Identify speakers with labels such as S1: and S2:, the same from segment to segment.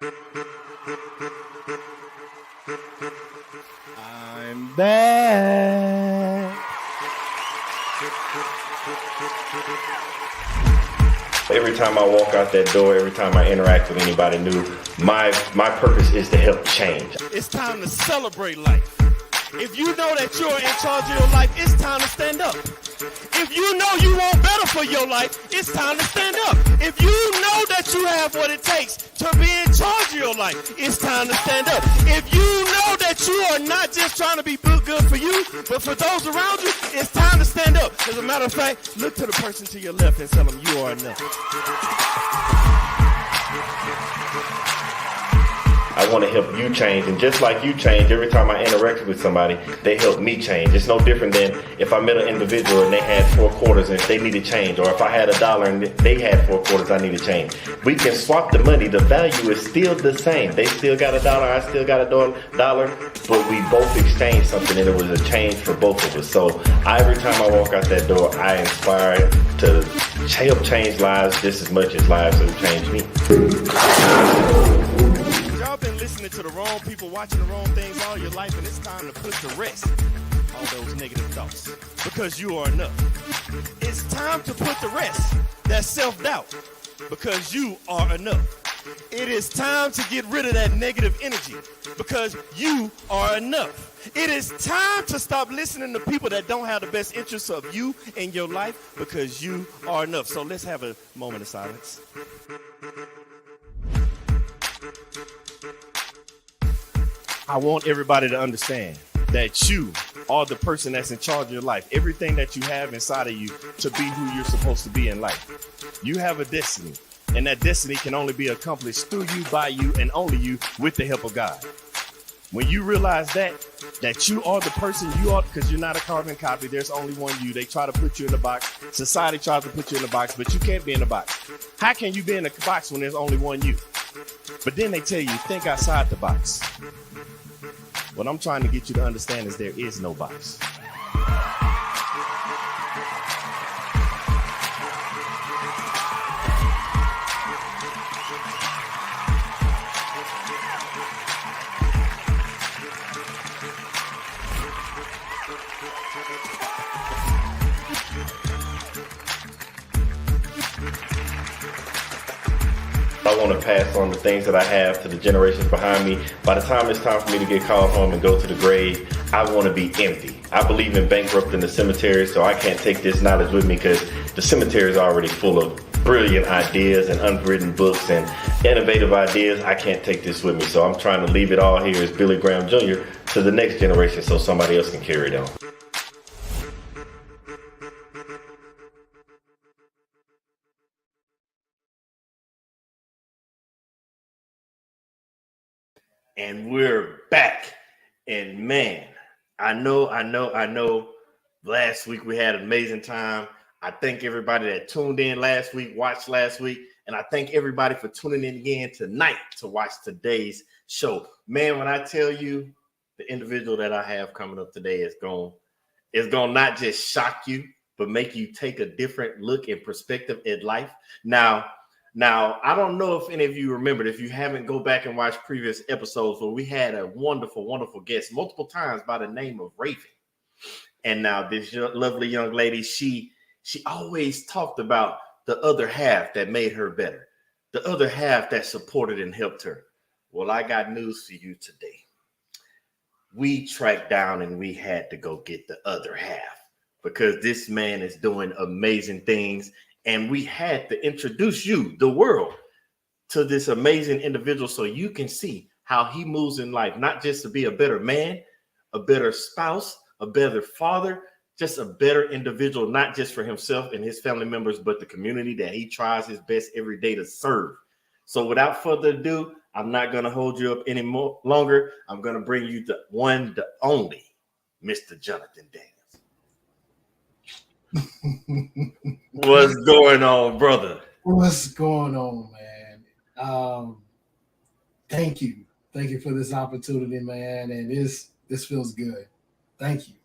S1: I'm back.
S2: Every time I walk out that door, every time I interact with anybody new, my purpose is to help change.
S1: It's time to celebrate life. If you know that you're in charge of your life, it's time to stand up. If you know you want better for your life, it's time to stand up. If you know that you have what it takes to be in charge of your life, it's time to stand up. If you know that you are not just trying to be good for you, but for those around you, it's time to stand up. As a matter of fact, look to the person to your left and tell them you are enough.
S2: I want to help you change, and just like you change, every time I interact with somebody, they help me change. It's no different than if I met an individual and they had 4 quarters and they needed change, or if I had $1 and they had 4 quarters, I need to change. We can swap the money. The value is still the same. They still got $1, I still got $1, but we both exchange something, and it was a change for both of us. So every time I walk out that door, I inspire to help change lives just as much as lives have changed me.
S1: Y'all been listening to the wrong people, watching the wrong things all your life, and it's time to put to rest all those negative thoughts, because you are enough. It's time to put to rest that self-doubt, because you are enough. It is time to get rid of that negative energy, because you are enough. It is time to stop listening to people that don't have the best interests of you in your life, because you are enough. So let's have a moment of silence. I want everybody to understand that you are the person that's in charge of your life. Everything that you have inside of you to be who you're supposed to be in life. You have a destiny, and that destiny can only be accomplished through you, by you, and only you, with the help of God. When you realize that you are the person you are, because you're not a carbon copy, there's only one you. They try to put you in a box. Society tries to put you in a box, but you can't be in a box. How can you be in a box when there's only one you? But then they tell you, think outside the box. What I'm trying to get you to understand is there is no box.
S2: I want to pass on the things that I have to the generations behind me. By the time it's time for me to get called home and go to the grave, I want to be empty. I believe in bankrupting the cemetery, so I can't take this knowledge with me, because the cemetery is already full of brilliant ideas and unwritten books and innovative ideas. I can't take this with me, so I'm trying to leave it all here as Billy Graham Jr. to the next generation so somebody else can carry it on. And we're back. And man, I know. Last week we had an amazing time. I thank everybody that tuned in last week, watched last week, and I thank everybody for tuning in again tonight to watch today's show. Man, when I tell you the individual that I have coming up today is going to not just shock you, but make you take a different look and perspective at life. Now, I don't know if any of you remembered. If you haven't, go back and watch previous episodes where we had a wonderful, wonderful guest multiple times by the name of Raven. And now this lovely young lady, she always talked about the other half that made her better, the other half that supported and helped her. Well, I got news for you today. We tracked down and we had to go get the other half, because this man is doing amazing things. And we had to introduce you, the world, to this amazing individual so you can see how he moves in life, not just to be a better man, a better spouse, a better father, just a better individual, not just for himself and his family members, but the community that he tries his best every day to serve. So without further ado, I'm not going to hold you up any longer. I'm going to bring you the one, the only, Mr. Jonathan Daniels. What's going on, brother?
S3: What's going on, man? Thank you for this opportunity, man. And this feels good. Thank you,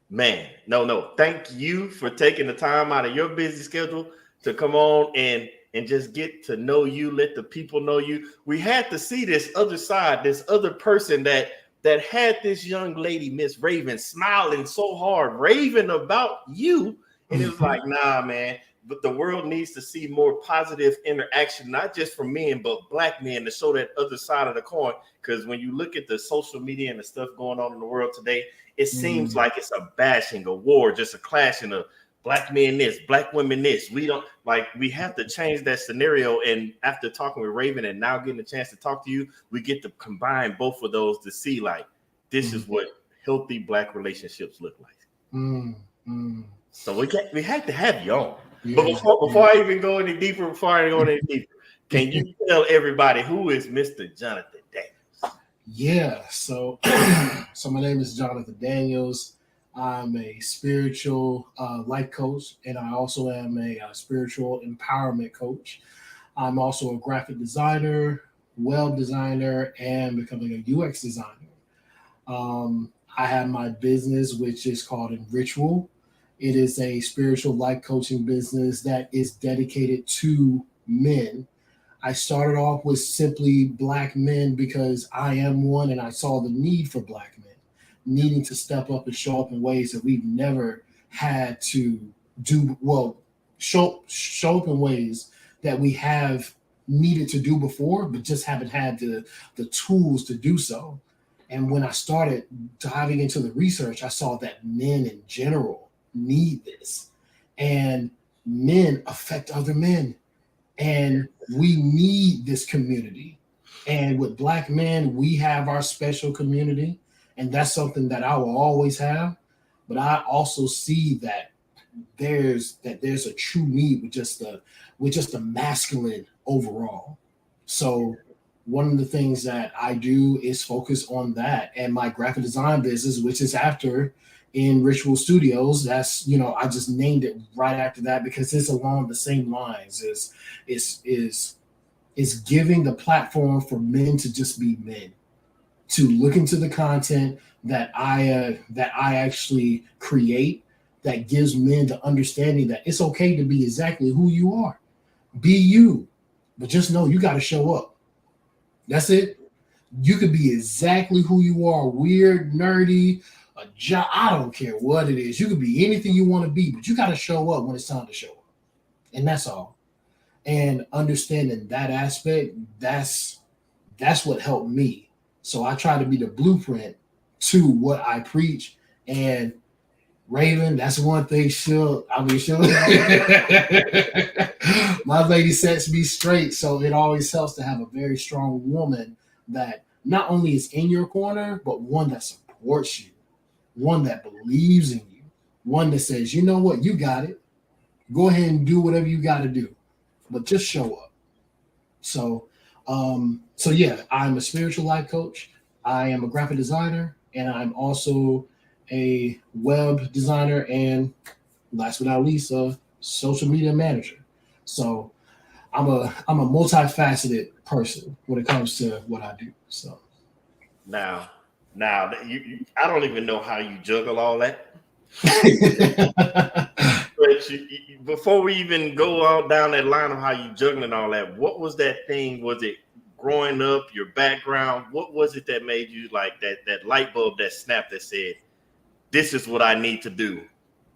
S2: man. No, thank you for taking the time out of your busy schedule to come on and and just get to know you, let the people know you. We had to see this other side, this other person that had this young lady, Miss Raven, smiling so hard, raving about you. And it was like, nah, man, but the world needs to see more positive interaction, not just from men, but black men, to show that other side of the coin. Because when you look at the social media and the stuff going on in the world today, it seems like it's a bashing, a war, just a clashing of black men this, black women this. We don't like, we have to change that scenario. And after talking with Raven and now getting a chance to talk to you, we get to combine both of those to see like, this is what healthy black relationships look like. So we had to have you on. Yeah, but before I even go any deeper, can you tell everybody who is Mr. Jonathan Daniels?
S3: Yeah, so my name is Jonathan Daniels. I'm a spiritual life coach, and I also am a spiritual empowerment coach. I'm also a graphic designer, web designer, and becoming a UX designer. I have my business, which is called Enritual. It is a spiritual life coaching business that is dedicated to men. I started off with simply black men because I am one, and I saw the need for black men needing to step up and show up in ways that we've never had to do. Well, show up in ways that we have needed to do before, but just haven't had the tools to do so. And when I started diving into the research, I saw that men in general need this, and men affect other men, and we need this community. And with black men, we have our special community, and that's something that I will always have. But I also see that there's a true need with just the masculine overall. So one of the things that I do is focus on that, and my graphic design business, which is after Enritual Studios. That's, I just named it right after that because it's along the same lines. Is giving the platform for men to just be men, to look into the content that I actually create that gives men the understanding that it's okay to be exactly who you are. Be you, but just know you got to show up. That's it. You could be exactly who you are, weird, nerdy, a job. I don't care what it is. You could be anything you want to be, but you got to show up when it's time to show up. And that's all. And understanding that aspect, that's what helped me. So I try to be the blueprint to what I preach. And Raven, that's one thing she'll my lady sets me straight. So it always helps to have a very strong woman that not only is in your corner, but one that supports you, one that believes in you, one that says, you know what, you got it. Go ahead and do whatever you got to do, but just show up. So yeah, I'm a spiritual life coach. I am a graphic designer, and I'm also a web designer, and last but not least, a social media manager. So I'm a multifaceted person when it comes to what I do. So
S2: now you I don't even know how you juggle all that. But before we even go out down that line of how you juggling all that, what was that thing? Was it growing up, your background? What was it that made you like that light bulb that snapped that said, this is what I need to do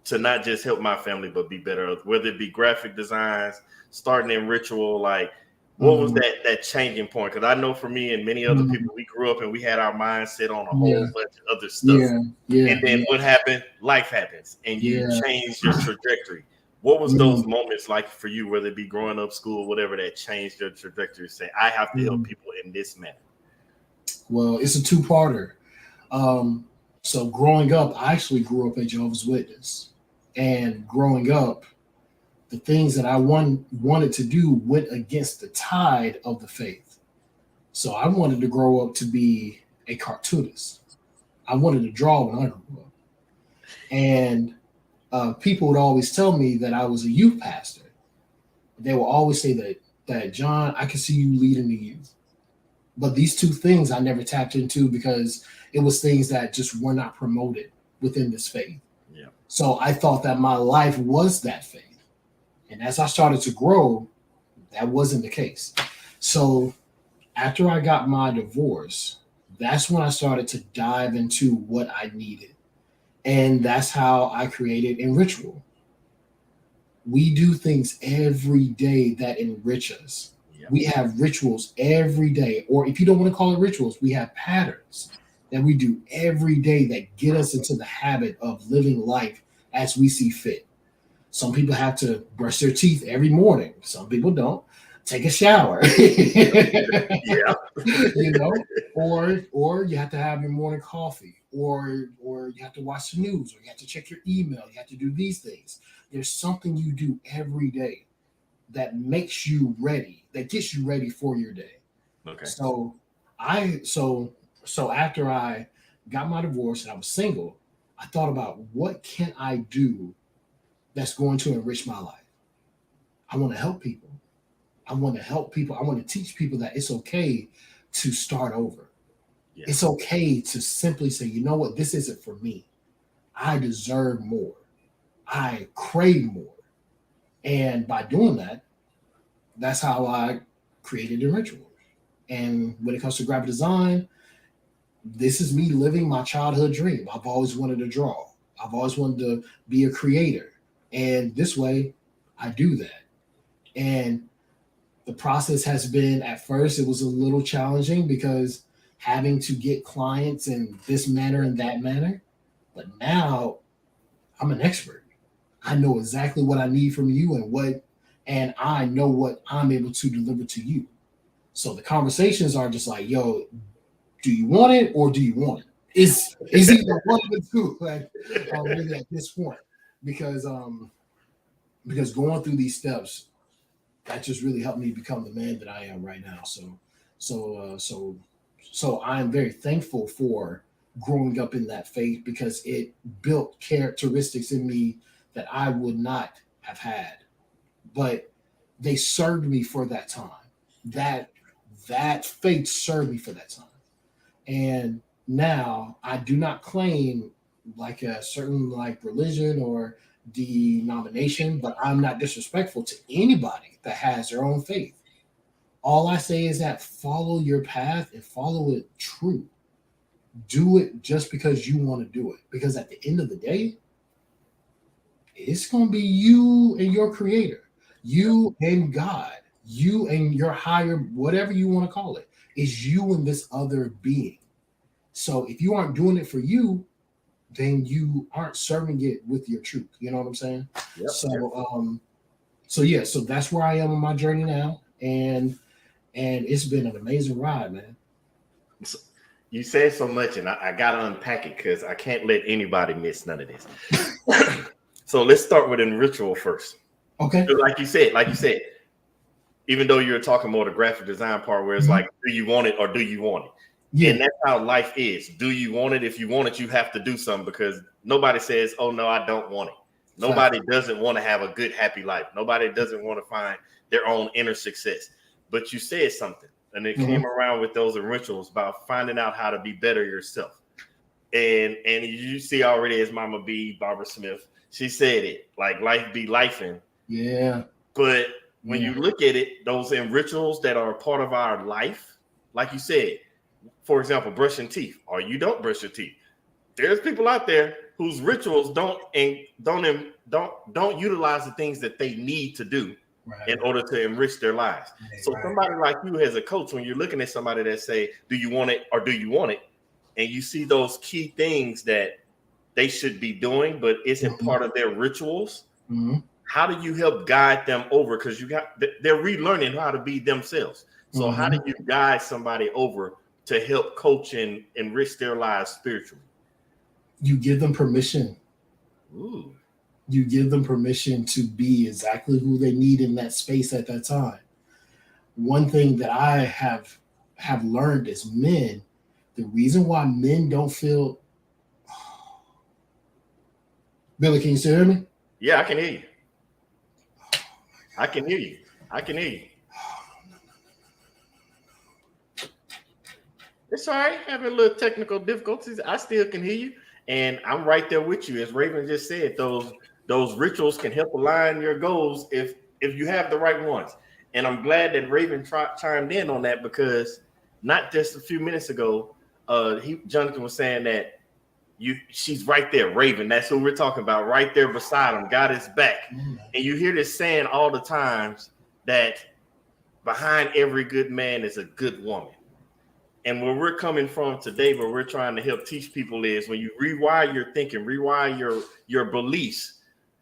S2: to not just help my family, but be better, whether it be graphic designs, starting Enritual, like what was that changing point? Because I know for me and many other people, we grew up and we had our mindset on a whole bunch of other stuff. And then what happened? Life happens and you change your trajectory. What was those moments like for you, whether it be growing up, school, whatever, that changed your trajectory? Say, I have to help people in this manner.
S3: Well, it's a two-parter. So growing up, I actually grew up a Jehovah's Witness. And growing up, the things that I wanted to do went against the tide of the faith. So I wanted to grow up to be a cartoonist. I wanted to draw when I grew up. And people would always tell me that I was a youth pastor. They will always say that John, I can see you leading the youth. But these two things I never tapped into because it was things that just were not promoted within this faith. Yeah. So I thought that my life was that faith. And as I started to grow, That wasn't the case. So after I got my divorce, that's when I started to dive into what I needed. And that's how I created Enritual. We do things every day that enrich us.
S2: Yeah.
S3: We have rituals every day, or if you don't want to call it rituals, we have patterns that we do every day that get us into the habit of living life as we see fit. Some people have to brush their teeth every morning. Some people don't. Take a shower.
S2: Yeah.
S3: You know, or you have to have your morning coffee, or you have to watch the news, or you have to check your email. You have to do these things. There's something you do every day that makes you ready, that gets you ready for your day.
S2: Okay.
S3: So so after I got my divorce and I was single, I thought about what can I do that's going to enrich my life. I want to help people. I want to help people. I want to teach people that it's okay to start over.
S2: Yeah.
S3: It's okay to simply say, you know what, this isn't for me. I deserve more. I crave more. And by doing that, that's how I created Enritual. And when it comes to graphic design, this is me living my childhood dream. I've always wanted to draw. I've always wanted to be a creator. And this way, I do that. And the process has been, at first, it was a little challenging because having to get clients in this manner and that manner. But now I'm an expert. I know exactly what I need from you and I know what I'm able to deliver to you. So the conversations are just like, yo, do you want it or do you want it? It's either one of the two, like really at this point. Because going through these steps, that just really helped me become the man that I am right now. So I am very thankful for growing up in that faith because it built characteristics in me that I would not have had, but they served me for that time. That faith served me for that time. And now I do not claim like a certain like religion or denomination, but I'm not disrespectful to anybody that has their own faith. All I say is that follow your path and follow it true. Do it just because you want to do it. Because at the end of the day, it's going to be you and your creator, you and God, you and your higher, whatever you want to call it, is you and this other being. So if you aren't doing it for you, then you aren't serving it with your truth. You know what I'm saying?
S2: Yep.
S3: So that's where I am on my journey now. And it's been an amazing ride, man.
S2: So you said so much, and I got to unpack it because I can't let anybody miss none of this. So let's start with Enritual first.
S3: Okay.
S2: So like you said, even though you're talking more the graphic design part where it's like, do you want it or do you want it? Yeah. And that's how life is. Do you want it? If you want it, you have to do something because nobody says, oh, no, I don't want it. Nobody doesn't want to have a good, happy life. Nobody doesn't want to find their own inner success. But you said something, and it came around with those rituals about finding out how to be better yourself. And you see already as Mama B, Barbara Smith, she said it, like life be lifing.
S3: Yeah.
S2: But when you look at it, those rituals that are a part of our life, like you said, for example, brushing teeth, or you don't brush your teeth. There's people out there whose rituals don't utilize the things that they need to do in order to enrich their lives. So somebody like you as a coach, when you're looking at somebody that say, do you want it or do you want it? And you see those key things that they should be doing, but isn't part of their rituals. How do you help guide them over? Because they're relearning how to be themselves. So how do you guide somebody over to help coach and enrich their lives spiritually?
S3: You give them permission.
S2: Ooh.
S3: You give them permission to be exactly who they need in that space at that time. One thing that I have learned as men, the reason why men don't feel Billy, can you still hear me?
S2: Yeah, I can hear you. I can hear you. It's all right. Having a little technical difficulties. I still can hear you. And I'm right there with you. As Raven just said, those rituals can help align your goals if you have the right ones. And I'm glad that Raven chimed in on that, because not just a few minutes ago, Jonathan was saying that she's right there, Raven. That's who we're talking about, right there beside him. God is back. And you hear this saying all the times that behind every good man is a good woman. And where we're coming from today, where we're trying to help teach people, is when you rewire your thinking, rewire your beliefs.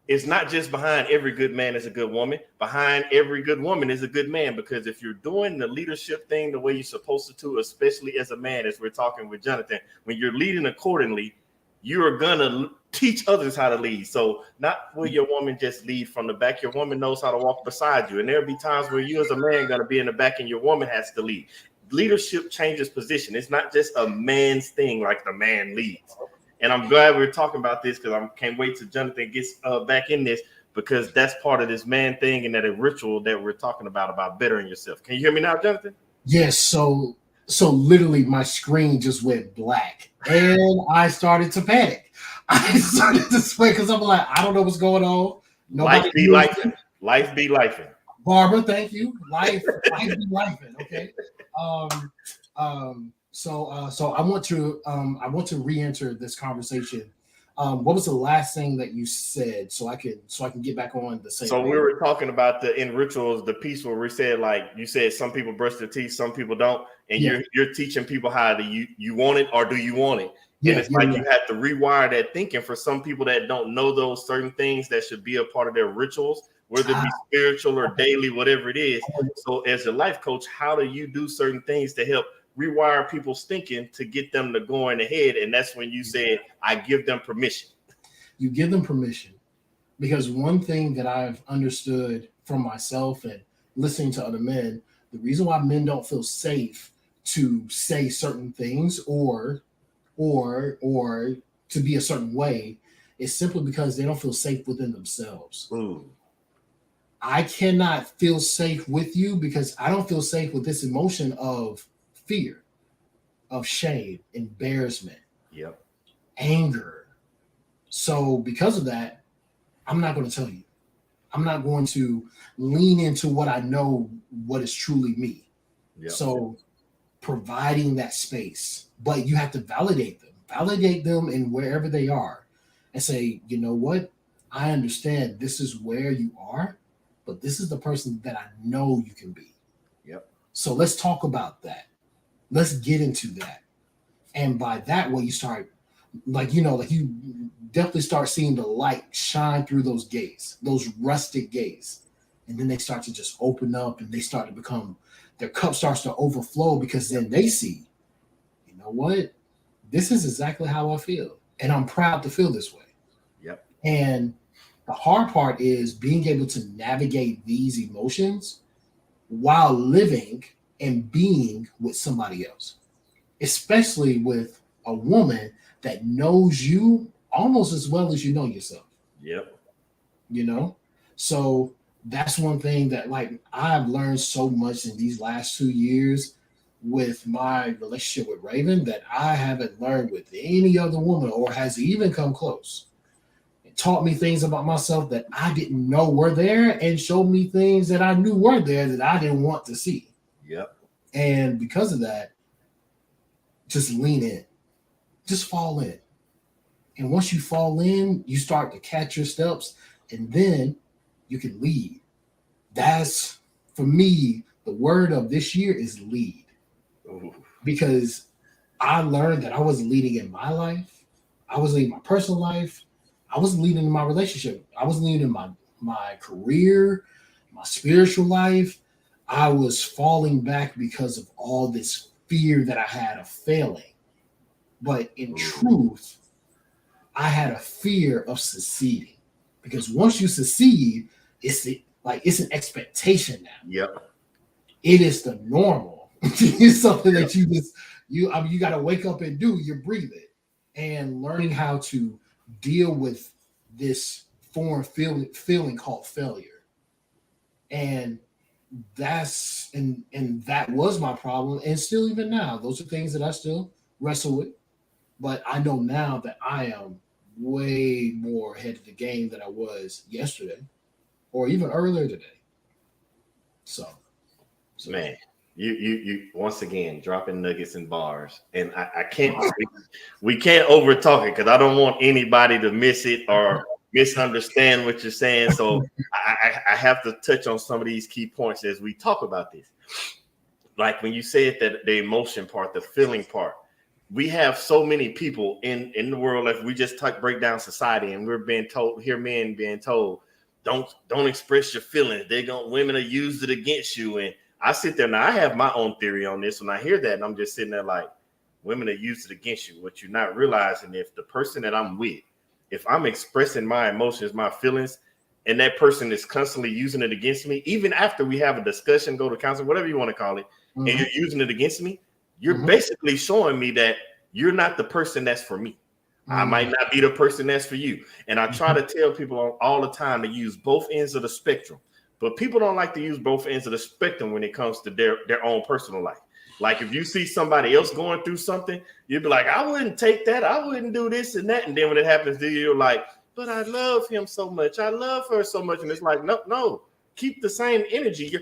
S2: It's not just behind every good man is a good woman. Behind every good woman is a good man. Because if you're doing the leadership thing the way you're supposed to, especially as a man, as we're talking with Jonathan, when you're leading accordingly, you're gonna teach others how to lead. So not will your woman just lead from the back. Your woman knows how to walk beside you. And there'll be times where you as a man gonna be in the back and your woman has to lead. Leadership changes position. It's not just a man's thing, like the man leads. And I'm glad we're talking about this, because I can't wait till Jonathan gets back in this, because that's part of this man thing and that a ritual that we're talking about bettering yourself. Can you hear me now, Jonathan?
S3: Yes. So literally my screen just went black and I started to panic. I started to sweat because I'm like, I don't know what's going on.
S2: Life be lifing. Life be lifing.
S3: Barbara, thank you. Life be lifing. Okay. So I want to re-enter this conversation. What was the last thing that you said, so I can get back on the same?
S2: So we were talking about in rituals, the piece where we said, like you said, some people brush their teeth, some people don't, and you're teaching people how to you want it or do you want it? And it's like you have to rewire that thinking for some people that don't know those certain things that should be a part of their rituals, whether it be spiritual or daily, whatever it is. So as a life coach, how do you do certain things to help rewire people's thinking to get them to going ahead? And that's when you said, I give them permission.
S3: You give them permission, because one thing that I've understood from myself and listening to other men, the reason why men don't feel safe to say certain things or to be a certain way is simply because they don't feel safe within themselves.
S2: Ooh.
S3: I cannot feel safe with you because I don't feel safe with this emotion of fear, of shame, embarrassment, anger. So because of that, I'm not going to tell you. I'm not going to lean into what I know, what is truly me. So providing that space, but you have to validate them in wherever they are and say, you know what? I understand this is where you are, but this is the person that I know you can be. So let's talk about that. Let's get into that. And by that way, you start, you definitely start seeing the light shine through those gates, those rusted gates. And then they start to just open up and they start to become, their cup starts to overflow, because then they see, you know what? This is exactly how I feel. And I'm proud to feel this way. And the hard part is being able to navigate these emotions while living and being with somebody else, especially with a woman that knows you almost as well as you know yourself. So that's one thing that, like, I've learned so much in these last 2 years with my relationship with Raven that I haven't learned with any other woman, or has even come close. It taught me things about myself that I didn't know were there, and showed me things that I knew were there that I didn't want to see. And because of that, just lean in, just fall in. And once you fall in, you start to catch your steps, and then you can lead. That's, for me, the word of this year is lead. Because I learned that I wasn't leading in my life. I wasn't leading my personal life. I wasn't leading in my relationship. I wasn't leading in my career, my spiritual life. I was falling back because of all this fear that I had of failing. But in truth, I had a fear of succeeding, because once you succeed, it's an expectation now. It is the normal. It's something that you got to wake up and do. You breathe it, and learning how to deal with this foreign feeling called failure. And that was my problem, and still even now, those are things that I still wrestle with. But I know now that I am way more ahead of the game than I was yesterday, or even earlier today. So
S2: Man, you once again dropping nuggets and bars, and I can't. We can't over talk it because I don't want anybody to miss it or misunderstand what you're saying. So I have to touch on some of these key points as we talk about this. Like when you said that the emotion part, the feeling part, we have so many people in the world. If we just break down society, and we're being told, hear men being told, don't express your feelings. Women will use it against you. And I sit there now. I have my own theory on this. When I hear that, and I'm just sitting there like, women will use it against you. What you're not realizing, if the person that I'm with, if I'm expressing my emotions, my feelings, and that person is constantly using it against me, even after we have a discussion, go to counseling, whatever you want to call it, and you're using it against me, you're basically showing me that you're not the person that's for me. I might not be the person that's for you. And I try to tell people all the time to use both ends of the spectrum. But people don't like to use both ends of the spectrum when it comes to their own personal life. Like if you see somebody else going through something, you'd be like, I wouldn't take that. I wouldn't do this and that. And then when it happens to you, you're like, but I love him so much. I love her so much. And it's like, no. Keep the same energy.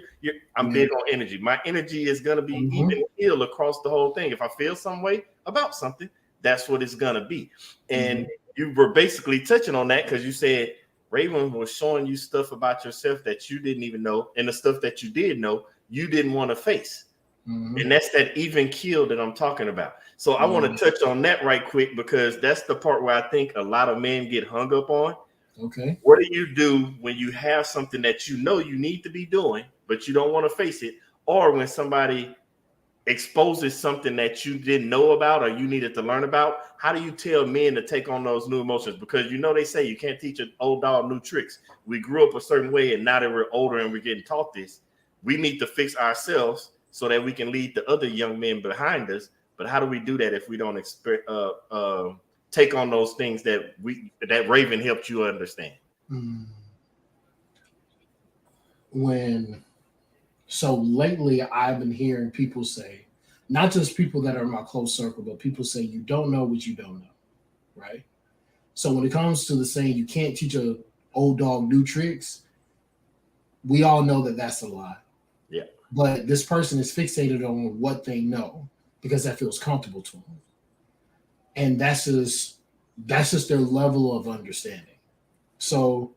S2: I'm big on energy. My energy is going to be even keel across the whole thing. If I feel some way about something, that's what it's going to be. And you were basically touching on that because you said Raven was showing you stuff about yourself that you didn't even know. And the stuff that you did know, you didn't want to face. And that's that even keel that I'm talking about. So I want to touch on that right quick because that's the part where I think a lot of men get hung up on.
S3: Okay.
S2: What do you do when you have something that you know you need to be doing, but you don't want to face it? Or when somebody exposes something that you didn't know about or you needed to learn about? How do you tell men to take on those new emotions? Because they say you can't teach an old dog new tricks. We grew up a certain way, and now that we're older and we're getting taught this, we need to fix ourselves so that we can lead the other young men behind us. But how do we do that if we don't take on those things that Raven helped you understand?
S3: So lately I've been hearing people say, not just people that are in my close circle, but people say you don't know what you don't know, right? So when it comes to the saying you can't teach a old dog new tricks, we all know that that's a lie.
S2: Yeah.
S3: But this person is fixated on what they know because that feels comfortable to them. And that's just their level of understanding. So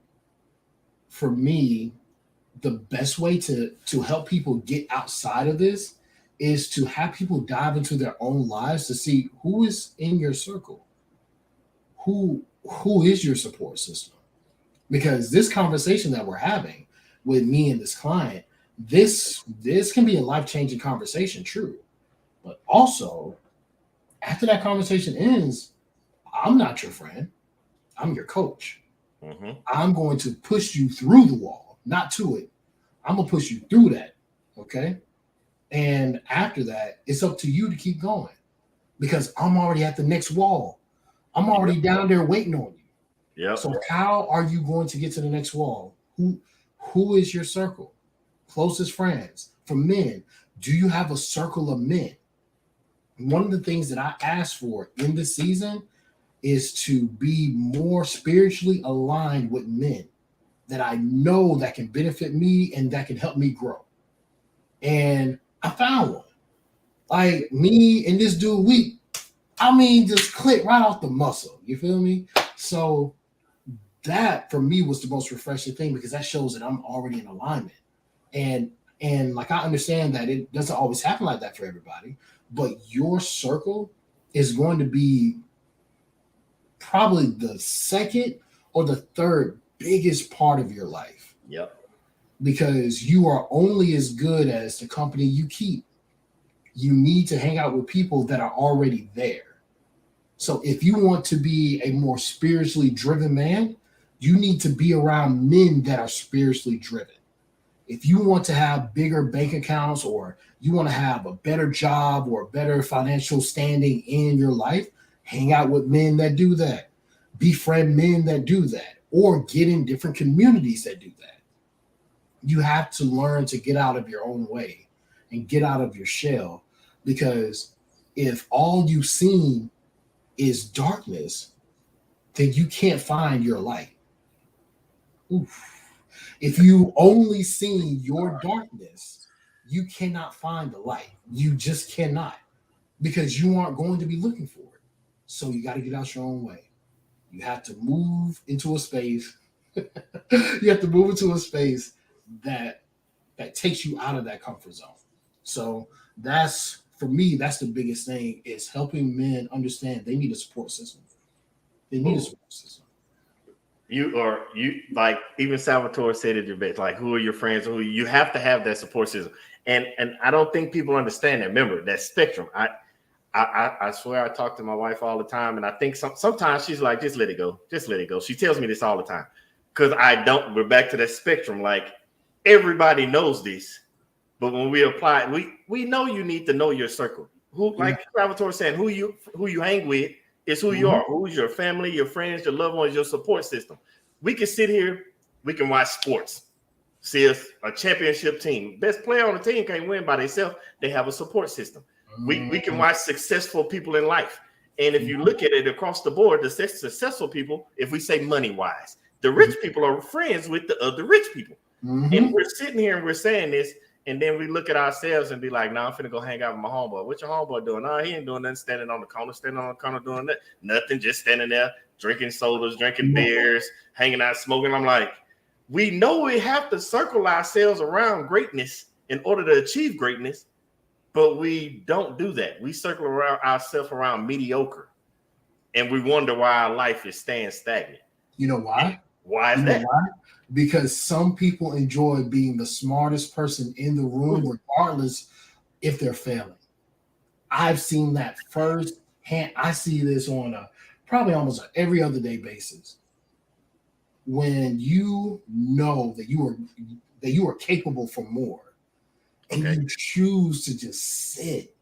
S3: for me, the best way to help people get outside of this is to have people dive into their own lives to see who is in your circle, who is your support system. Because this conversation that we're having with me and this client, this can be a life-changing conversation, true. But also, after that conversation ends, I'm not your friend. I'm your coach. I'm going to push you through the wall, not to it. I'm going to push you through that, okay? And after that, it's up to you to keep going because I'm already at the next wall. I'm already down there waiting on you.
S2: Yeah.
S3: So how are you going to get to the next wall? Who is your circle? Closest friends? For men, do you have a circle of men? One of the things that I asked for in this season is to be more spiritually aligned with men that I know that can benefit me and that can help me grow. And I found one. Like me and this dude, just click right off the muscle. You feel me? So that for me was the most refreshing thing because that shows that I'm already in alignment. And like I understand that it doesn't always happen like that for everybody, but your circle is going to be probably the second or the third biggest part of your life.
S2: Yep.
S3: Because you are only as good as the company you keep. You need to hang out with people that are already there. So if you want to be a more spiritually driven man, you need to be around men that are spiritually driven. If you want to have bigger bank accounts or you want to have a better job or better financial standing in your life, hang out with men that do that. Befriend men that do that or get in different communities that do that. You have to learn to get out of your own way and get out of your shell because if all you've seen is darkness, then you can't find your light. Oof. If you only seen your darkness, you cannot find the light. You just cannot, because you aren't going to be looking for it. So you got to get out your own way. You have to move into a space. You have to move into a space that takes you out of that comfort zone. So that's, for me, that's the biggest thing, is helping men understand they need a support system. They need a support system.
S2: You like, even Salvatore said it your best, like, who are your friends? Who you have to have that support system. And I don't think people understand that. Remember that spectrum. I swear, I talk to my wife all the time, and I think sometimes she's like, just let it go. Just let it go. She tells me this all the time. Because we're back to that spectrum. Like, everybody knows this, but when we apply it, we know you need to know your circle. Who, like Salvatore saying, who you hang with is who you are. Who's your family, your friends, your loved ones, your support system. We can sit here, we can watch sports, see a championship team. Best player on the team can't win by themselves. They have a support system. We can watch successful people in life. And if you look at it across the board, the successful people, if we say money-wise, the rich people are friends with the other rich people. And we're sitting here and we're saying this, and then we look at ourselves and be like, nah, I'm finna go hang out with my homeboy. What your homeboy doing? Nah, he ain't doing nothing, standing on the corner doing that. Nothing, just standing there, drinking sodas, drinking beers, hanging out, smoking. I'm like, we know we have to circle ourselves around greatness in order to achieve greatness, but we don't do that. We circle around ourselves around mediocre, and we wonder why our life is staying stagnant.
S3: You know why?
S2: Why is that?
S3: Why? Because some people enjoy being the smartest person in the room, regardless if they're failing. I've seen that firsthand. I see this on probably almost every other day basis. When you know that you are capable for more, and you choose to just sit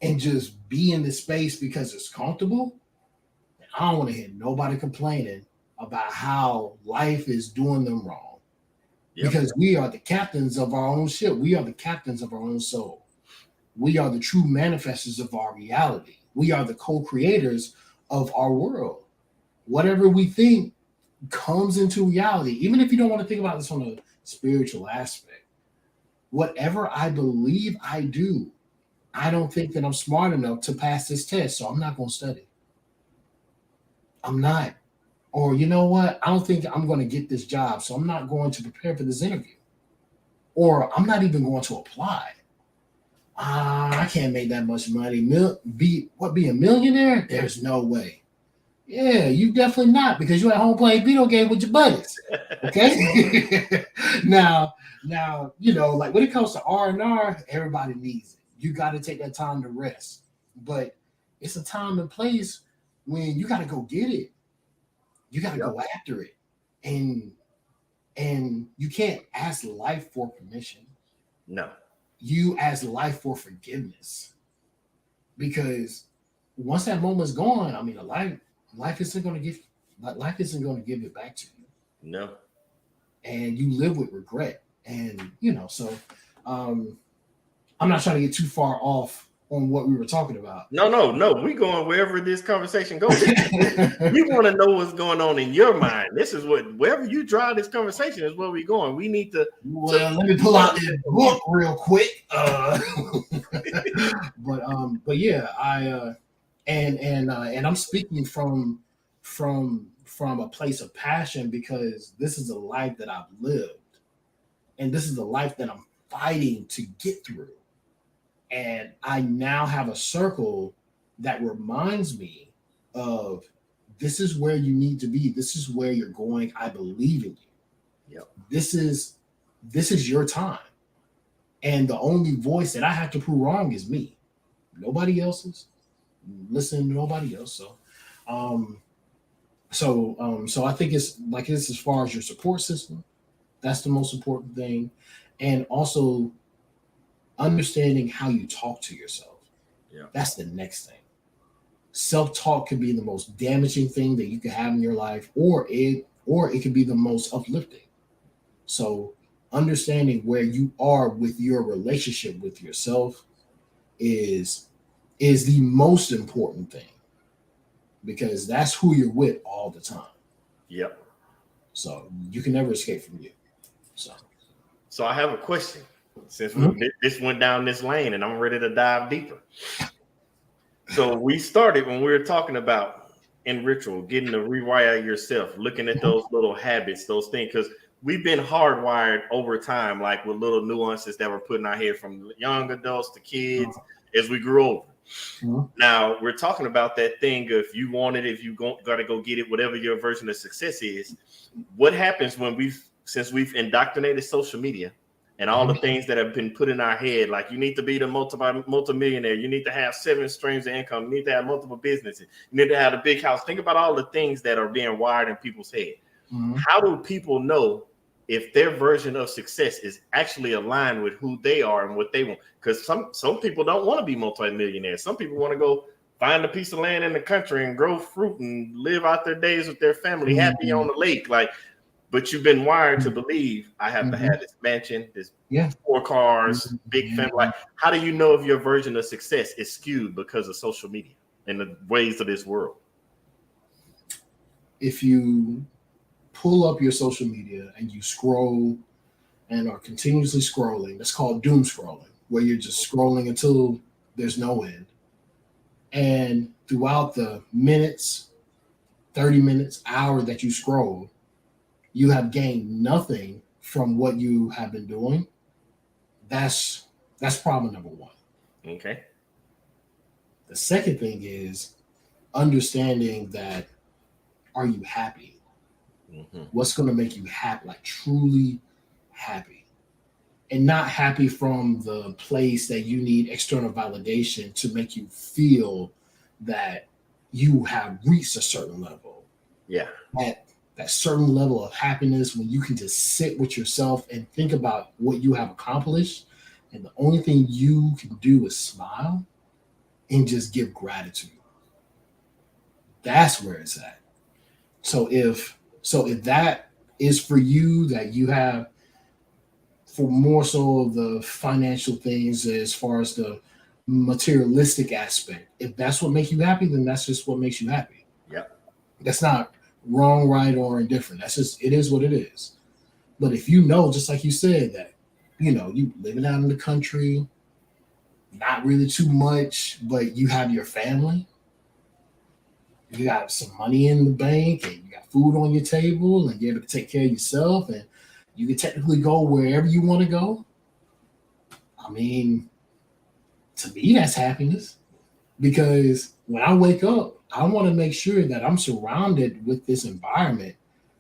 S3: and just be in this space because it's comfortable, I don't want to hear nobody complaining about how life is doing them wrong. Because we are the captains of our own ship. We are the captains of our own soul. We are the true manifestors of our reality. We are the co-creators of our world. Whatever we think comes into reality, even if you don't want to think about this on a spiritual aspect. Whatever I believe I do, I don't think that I'm smart enough to pass this test, so I'm not going to study. I'm not. Or, you know what? I don't think I'm going to get this job, so I'm not going to prepare for this interview. Or I'm not even going to apply. I can't make that much money. Be a millionaire? There's no way. Yeah, you definitely not, because you're at home playing video game with your buddies. Okay? Now, you know, like when it comes to R&R, everybody needs it. You got to take that time to rest. But it's a time and place when you got to go get it. You got to go after it. And you can't ask life for permission.
S2: No.
S3: You ask life for forgiveness. Because once that moment's gone, I mean, life isn't going to give it back to you.
S2: No. And
S3: you live with regret. And, you know, so I'm not trying to get too far off on what we were talking about.
S2: No. We going wherever this conversation goes. We want to know what's going on in your mind. This is wherever you drive this conversation is where we're going. We need to.
S3: Well, let me pull out this book real quick. But yeah, and I'm speaking from a place of passion, because this is a life that I've lived, and this is the life that I'm fighting to get through. And I now have a circle that reminds me of, this is where you need to be. This is where you're going. I believe in you.
S2: Yep.
S3: This is your time. And the only voice that I have to prove wrong is me. Nobody else's. Listen to nobody else. So I think it's like this, as far as your support system, that's the most important thing. And also understanding how you talk to yourself.
S2: Yeah.
S3: That's the next thing. Self-talk can be the most damaging thing that you can have in your life, or it can be the most uplifting. So understanding where you are with your relationship with yourself is the most important thing, because that's who you're with all the time.
S2: Yep.
S3: So you can never escape from you. So
S2: I have a question. Since this went down this lane, and I'm ready to dive deeper. So we started when we were talking about in ritual, getting to rewire yourself, looking at those little habits, those things, because we've been hardwired over time, like with little nuances that we're putting out here from young adults to kids as we grew older. Now we're talking about that thing. If you want it, if you got to go get it, whatever your version of success is, what happens when since we've indoctrinated social media and all the things that have been put in our head, like you need to be the multimillionaire, you need to have 7 streams of income, you need to have multiple businesses, you need to have a big house. Think about all the things that are being wired in people's head. How do people know if their version of success is actually aligned with who they are and what they want? Because some people don't want to be multimillionaires. Some people want to go find a piece of land in the country and grow fruit and live out their days with their family, happy on the lake. But you've been wired to believe I have to have this mansion, this 4 cars, big family. Like, how do you know if your version of success is skewed because of social media and the ways of this world?
S3: If you pull up your social media and you scroll and are continuously scrolling, that's called doom scrolling, where you're just scrolling until there's no end. And throughout the minutes, 30 minutes, hour that you scroll, you have gained nothing from what you have been doing. That's problem number 1.
S2: Okay.
S3: The second thing is understanding that, are you happy? What's going to make you happy, like truly happy? And not happy from the place that you need external validation to make you feel that you have reached a certain level.
S2: Yeah.
S3: That certain level of happiness when you can just sit with yourself and think about what you have accomplished. And the only thing you can do is smile and just give gratitude. That's where it's at. So if that is for you, that you have, for more so of the financial things as far as the materialistic aspect, if that's what makes you happy, then that's just what makes you happy.
S2: Yep.
S3: That's not wrong, right, or indifferent. That's just, it is what it is. But if you know, just like you said, that, you living out in the country, not really too much, but you have your family, you got some money in the bank, and you got food on your table, and you're able to take care of yourself, and you can technically go wherever you want to go. I mean, to me, that's happiness. Because when I wake up, I want to make sure that I'm surrounded with this environment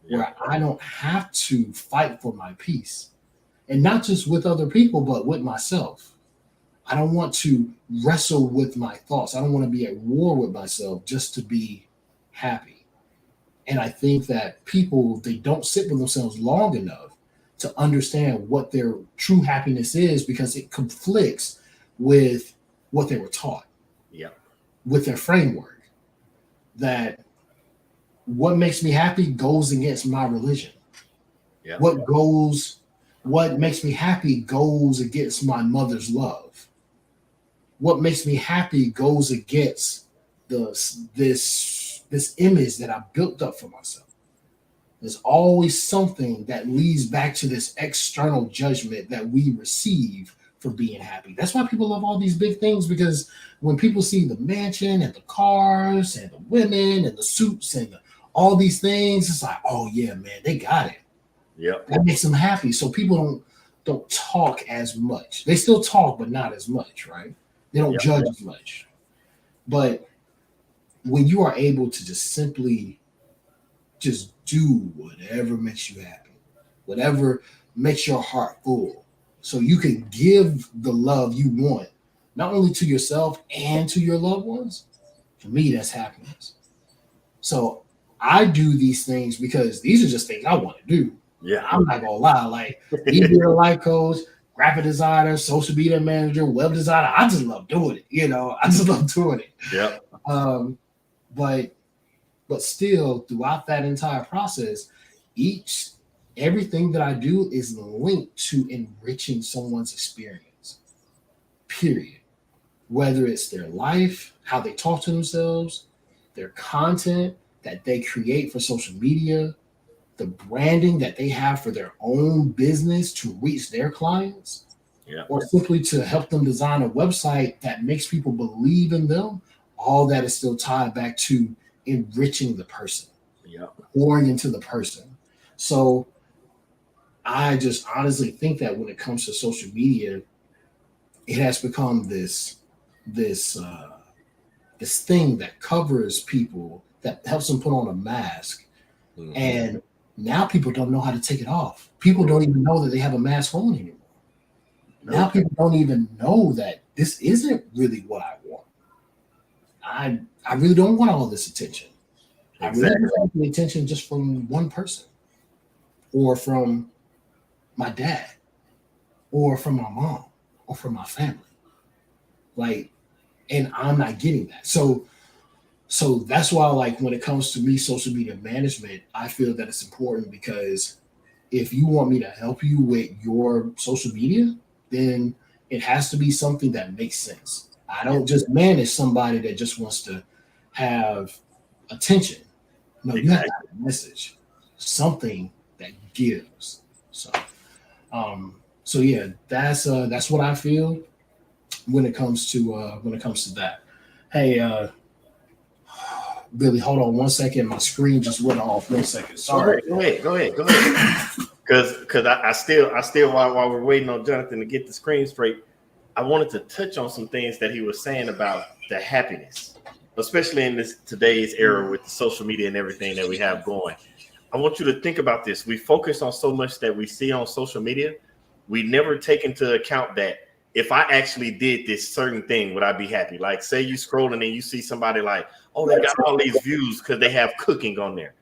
S3: where I don't have to fight for my peace. And not just with other people, but with myself. I don't want to wrestle with my thoughts. I don't want to be at war with myself just to be happy. And I think that people, they don't sit with themselves long enough to understand what their true happiness is, because it conflicts with what they were taught.
S2: Yeah.
S3: With their framework. That what makes me happy goes against my religion.
S2: Yeah.
S3: What makes me happy goes against my mother's love. What makes me happy goes against this image that I built up for myself. There's always something that leads back to this external judgment that we receive for being happy. That's why people love all these big things, because when people see the mansion and the cars and the women and the suits and all these things, it's like, oh yeah, man, they got it.
S2: Yep.
S3: That makes them happy. So people don't talk as much. They still talk, but not as much, right? They don't judge as much. But when you are able to just simply just do whatever makes you happy, whatever makes your heart full, so you can give the love you want, not only to yourself and to your loved ones, for me, that's happiness. So I do these things because these are just things I want to do.
S2: Yeah.
S3: I'm not gonna lie, like me being a life coach, graphic designer, social media manager, web designer, I just love doing it. I just love doing it.
S2: Yeah.
S3: But still, throughout that entire process, everything that I do is linked to enriching someone's experience. Period. Whether it's their life, how they talk to themselves, their content that they create for social media, the branding that they have for their own business to reach their clients,
S2: Yeah.
S3: or simply to help them design a website that makes people believe in them, all that is still tied back to enriching the person,
S2: Yeah.
S3: pouring into the person. So I just honestly think that when it comes to social media, it has become this this thing that covers people, that helps them put on a mask,
S2: Mhm.
S3: and now people don't know how to take it off. People don't even know that they have a mask on anymore. Now
S2: Nope.
S3: people don't even know that this isn't really what I want. I really don't want all this attention. I really
S2: Exactly.
S3: want the attention just from one person, or from my dad, or from my mom, or from my family. Like, and I'm not getting that. So that's why, like, when it comes to me, social media management, I feel that it's important, because if you want me to help you with your social media, then it has to be something that makes sense. I
S2: Yeah.
S3: don't just manage somebody that just wants to have attention. No, you have to
S2: Exactly.
S3: have a message, something that gives. So yeah, that's what I feel when it comes to that. Hey, Billy, hold on one second. My screen just went off. 1 second.
S2: Go
S3: Sorry.
S2: ahead. Go ahead. Go ahead. Because I still while we're waiting on Jonathan to get the screen straight, I wanted to touch on some things that he was saying about the happiness, especially in this today's era with the social media and everything that we have going. I want you to think about this. We focus on so much that we see on social media. We never take into account that if I actually did this certain thing, would I be happy? Like, say you scrolling and you see somebody like, oh, they got all these views because they have cooking on there.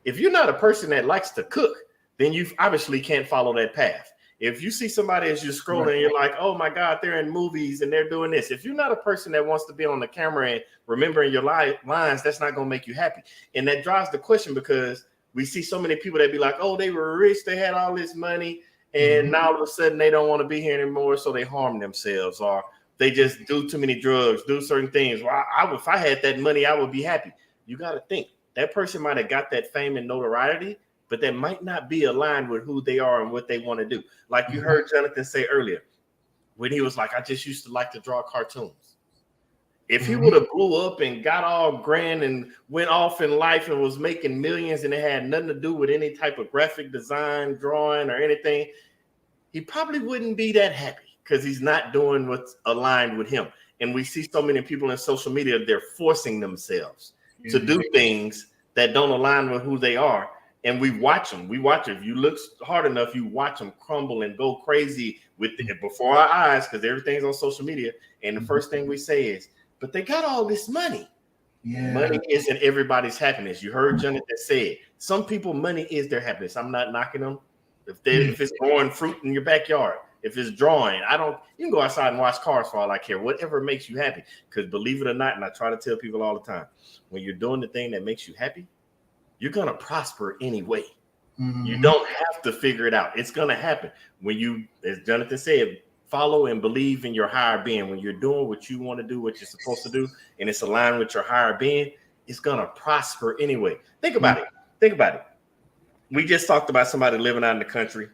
S2: If you're not a person that likes to cook, then you obviously can't follow that path. If you see somebody as you're scrolling and you're like, oh my God, they're in movies and they're doing this. If you're not a person that wants to be on the camera and remembering your lines, that's not going to make you happy. And that drives the question, because we see so many people that be like, oh, they were rich, they had all this money, and now all of a sudden they don't want to be here anymore, so they harm themselves, or they just do too many drugs, do certain things. Well, if I had that money, I would be happy. You got to think that person might have got that fame and notoriety, but that might not be aligned with who they are and what they want to do. Like you heard Jonathan say earlier, when he was like, I just used to like to draw cartoons. If he would have blew up and got all grand and went off in life and was making millions and it had nothing to do with any type of graphic design, drawing, or anything, he probably wouldn't be that happy, because he's not doing what's aligned with him. And we see so many people in social media, they're forcing themselves to do things that don't align with who they are. And we watch them. If you look hard enough, you watch them crumble and go crazy with it before our eyes, because everything's on social media. And the first thing we say is, but they got all this money.
S3: Yeah.
S2: Money isn't everybody's happiness. You heard Jonathan say it. Some people, money is their happiness. I'm not knocking them. If it's growing fruit in your backyard, if it's drawing, you can go outside and watch cars for all I care. Whatever makes you happy. Because believe it or not, and I try to tell people all the time, when you're doing the thing that makes you happy, you're going to prosper anyway. You don't have to figure it out. It's going to happen. When you, as Jonathan said, follow and believe in your higher being. When you're doing what you want to do, what you're supposed to do, and it's aligned with your higher being, it's going to prosper anyway. Think about it. We just talked about somebody living out in the country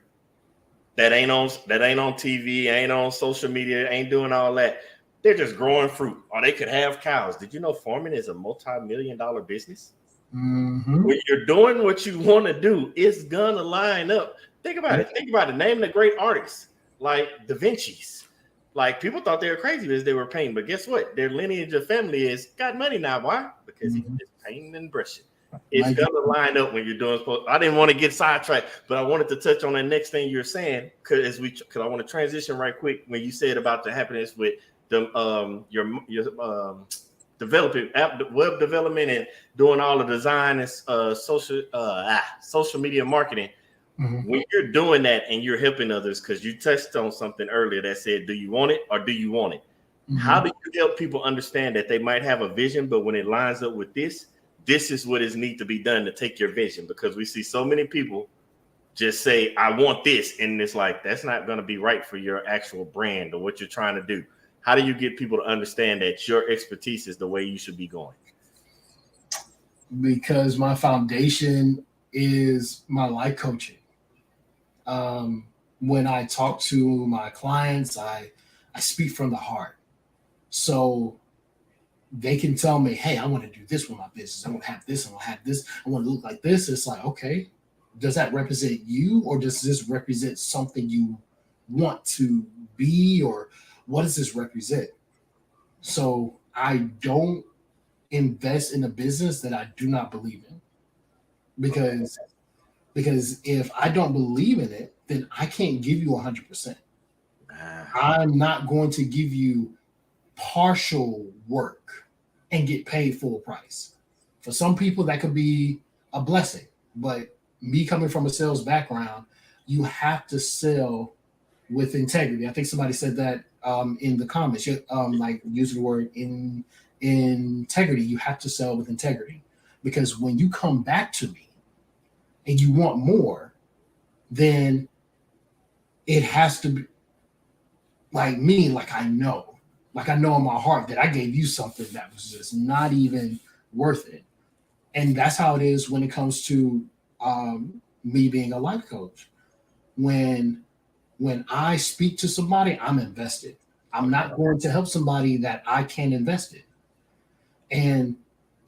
S2: that ain't on TV, ain't on social media, ain't doing all that. They're just growing fruit, or they could have cows. Did you know farming is a multi-million-dollar business? When you're doing what you want to do, it's gonna line up. Think about it. Name the great artists like Da Vinci's. Like, people thought they were crazy as they were painting, but guess what? Their lineage of family is got money now. Why? Because he was painting and brushing. It's gonna line up when you're doing. I didn't want to get sidetracked, but I wanted to touch on that next thing you're saying, because I want to transition right quick when you said about the happiness with the your developing web development and doing all the design and social media marketing. When you're doing that and you're helping others, because you touched on something earlier that said, do you want it or do you want it? How do you help people understand that they might have a vision, but when it lines up with this is what is need to be done to take your vision? Because we see so many people just say, I want this, and it's like, that's not going to be right for your actual brand or what you're trying to do. How do you get people to understand that your expertise is the way you should be going?
S3: Because my foundation is my life coaching. when I talk to my clients, I speak from the heart. So they can tell me, hey, I want to do this with my business. I want to have this. I want to have this. I want to look like this. It's like, okay, does that represent you, or does this represent something you want to be, or what does this represent? So I don't invest in a business that I do not believe in, because if I don't believe in it, then I can't give you 100%. I'm not going to give you partial work and get paid full price. For some people, that could be a blessing. But me coming from a sales background, you have to sell with integrity. I think somebody said that in the comments, like using the word in integrity. You have to sell with integrity, because when you come back to me and you want more, then it has to be like me, like I know in my heart that I gave you something that was just not even worth it. And that's how it is when it comes to me being a life coach. When I speak to somebody, I'm invested. I'm not going to help somebody that I can't invest in. And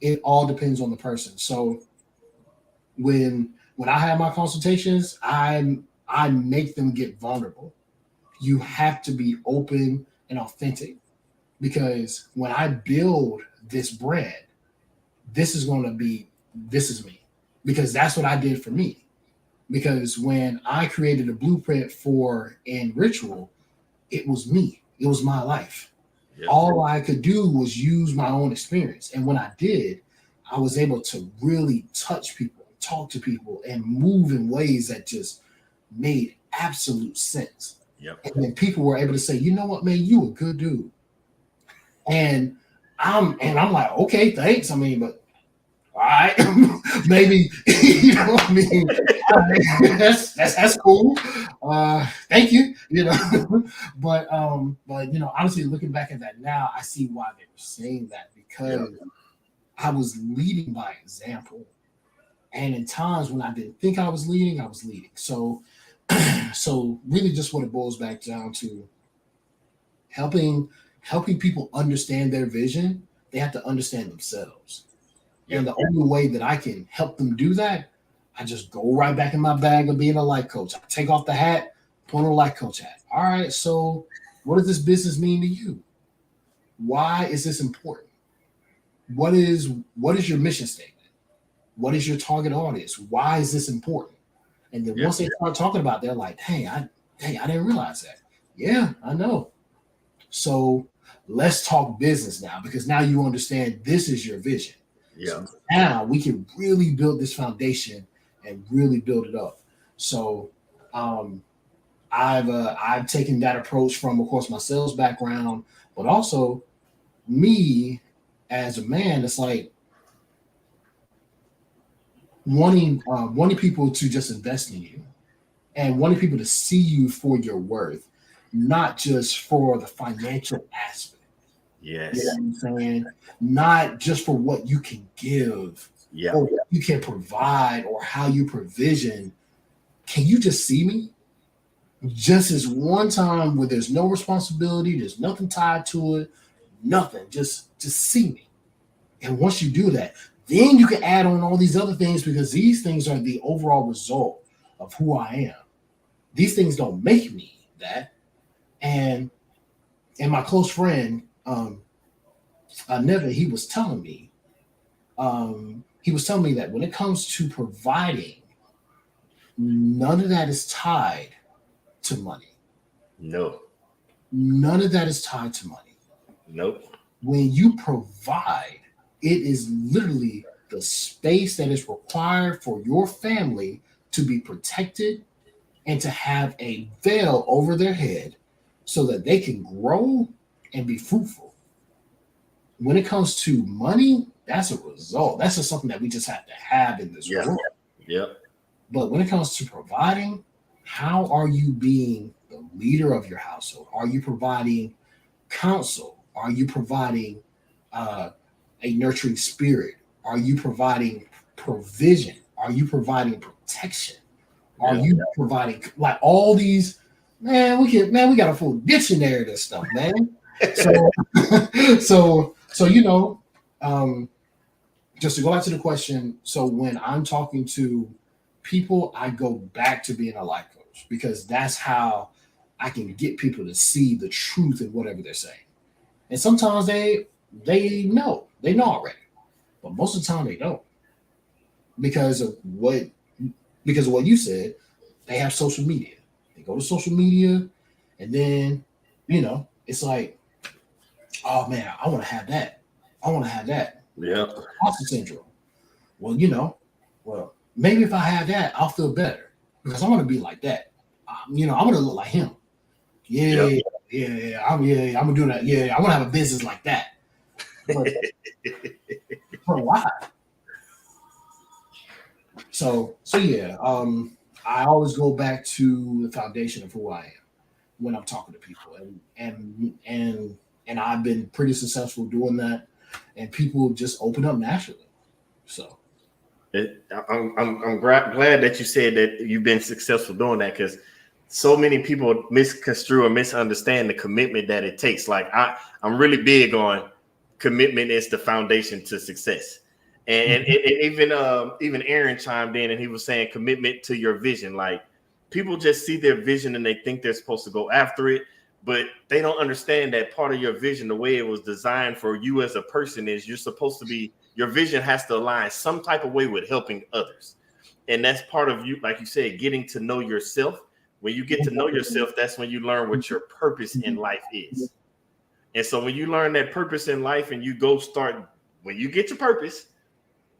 S3: it all depends on the person. So when I have my consultations, I make them get vulnerable. You have to be open and authentic, because when I build this brand, this is me, because that's what I did for me. Because when I created a blueprint for In Ritual, it was me. It was my life. Yep. All I could do was use my own experience. And when I did, I was able to really touch people, talk to people, and move in ways that just made absolute sense.
S2: Yep.
S3: And then people were able to say, you know what, man, you a good dude. And I'm like, okay, thanks. I mean, but all right, maybe, you know what I mean? That's cool. Thank you, you know. But you know, honestly, looking back at that now, I see why they were saying that, because I was leading by example. And in times when I didn't think I was leading, I was leading. So really just what it boils back down to, helping people understand their vision. They have to understand themselves. And the only way that I can help them do that, I just go right back in my bag of being a life coach. I take off the hat, put on a life coach hat. All right, so what does this business mean to you? Why is this important? What is your mission statement? What is your target audience? Why is this important? And then once they start talking about it, they're like, hey, I didn't realize that. Yeah, I know. So let's talk business now, because now you understand this is your vision.
S2: Yeah.
S3: So now we can really build this foundation and really build it up. So I've taken that approach from, of course, my sales background, but also me as a man. It's like wanting people to just invest in you, and wanting people to see you for your worth, not just for the financial aspect.
S2: Yes.
S3: You know what I'm saying? Not just for what you can give, or what you can provide, or how you provision. Can you just see me? Just as one time where there's no responsibility, there's nothing tied to it, nothing. Just see me. And once you do that, then you can add on all these other things, because these things are the overall result of who I am. These things don't make me that. And my close friend, Nevin, he was telling me that when it comes to providing, none of that is tied to money.
S2: No.
S3: None of that is tied to money.
S2: Nope.
S3: When you provide, it is literally the space that is required for your family to be protected and to have a veil over their head so that they can grow and be fruitful. When it comes to money, that's a result. That's just something that we just have to have in this world.
S2: Yep.
S3: But when it comes to providing, how are you being the leader of your household? Are you providing counsel? Are you providing a nurturing spirit? Are you providing provision? Are you providing protection? Are you providing, like, all these Man, we got a full dictionary of this stuff, man. So, so just to go back to the question. So when I'm talking to people, I go back to being a life coach because that's how I can get people to see the truth in whatever they're saying. And sometimes they know already, but most of the time they don't because of what you said. They have social media. They go to social media, and then it's like, oh man, I want to have that. I want to have that.
S2: Yeah.
S3: Imposter syndrome. Well, well, maybe if I have that, I'll feel better because I want to be like that. I want to look like him. Yeah, yeah. I'm gonna do that. Yeah, I want to have a business like that. But for why? So yeah. I always go back to the foundation of who I am when I'm talking to people, and I've been pretty successful doing that, and people just open up naturally. So.
S2: I'm glad that you said that you've been successful doing that because so many people misconstrue or misunderstand the commitment that it takes. Like I'm really big on commitment is the foundation to success. And even Aaron chimed in and he was saying commitment to your vision. Like people just see their vision and they think they're supposed to go after it, but they don't understand that part of your vision, the way it was designed for you as a person, is you're supposed to be. Your vision has to align some type of way with helping others. And that's part of you, like you said, getting to know yourself. When you get to know yourself, that's when you learn what your purpose in life is. And so when you learn that purpose in life and you when you get your purpose,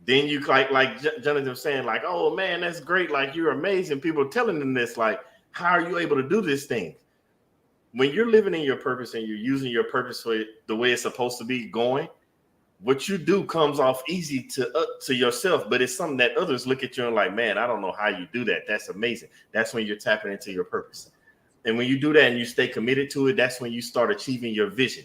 S2: then you like Jonathan was saying, like, oh man, that's great. Like you're amazing. People are telling them this, like, how are you able to do this thing? When you're living in your purpose and you're using your purpose for the way it's supposed to be going, what you do comes off easy to yourself, but it's something that others look at you and like, man, I don't know how you do that. That's amazing. That's when you're tapping into your purpose. And when you do that and you stay committed to it, that's when you start achieving your vision.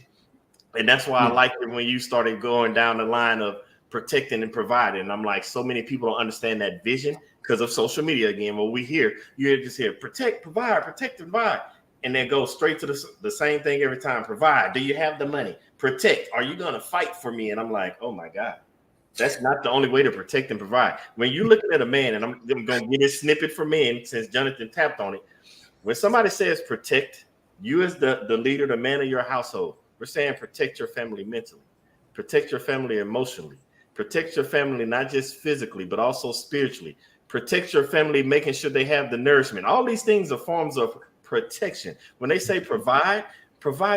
S2: And that's why I like it when you started going down the line of protecting and providing. And I'm like, so many people don't understand that vision because of social media. Again, what we hear, you just hear protect, provide, protect, and provide. And then go straight to the same thing every time. Provide. Do you have the money? Protect. Are you going to fight for me? And I'm like, oh my God, that's not the only way to protect and provide. When you're looking at a man, and I'm going to get this snippet for men since Jonathan tapped on it. When somebody says protect, you as the leader, the man of your household, we're saying protect your family mentally, protect your family emotionally, protect your family not just physically, but also spiritually. Protect your family, making sure they have the nourishment. All these things are forms of protection. When they say provide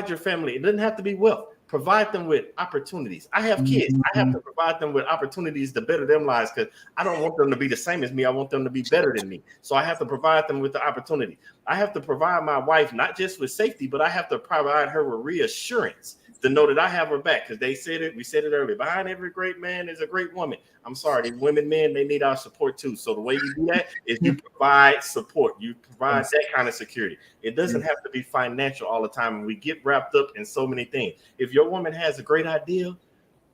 S2: your family. It doesn't have to be wealth. Provide them with opportunities. I have kids. I have to provide them with opportunities to better their lives because I don't want them to be the same as me. I want them to be better than me. So I have to provide them with the opportunity. I have to provide my wife not just with safety, but I have to provide her with reassurance to know that I have her back because they said it. We said it earlier. Behind every great man is a great woman. I'm sorry, these women, men, they need our support too. So the way you do that is you provide support. You provide that kind of security. It doesn't have to be financial all the time. And we get wrapped up in so many things. If your woman has a great idea,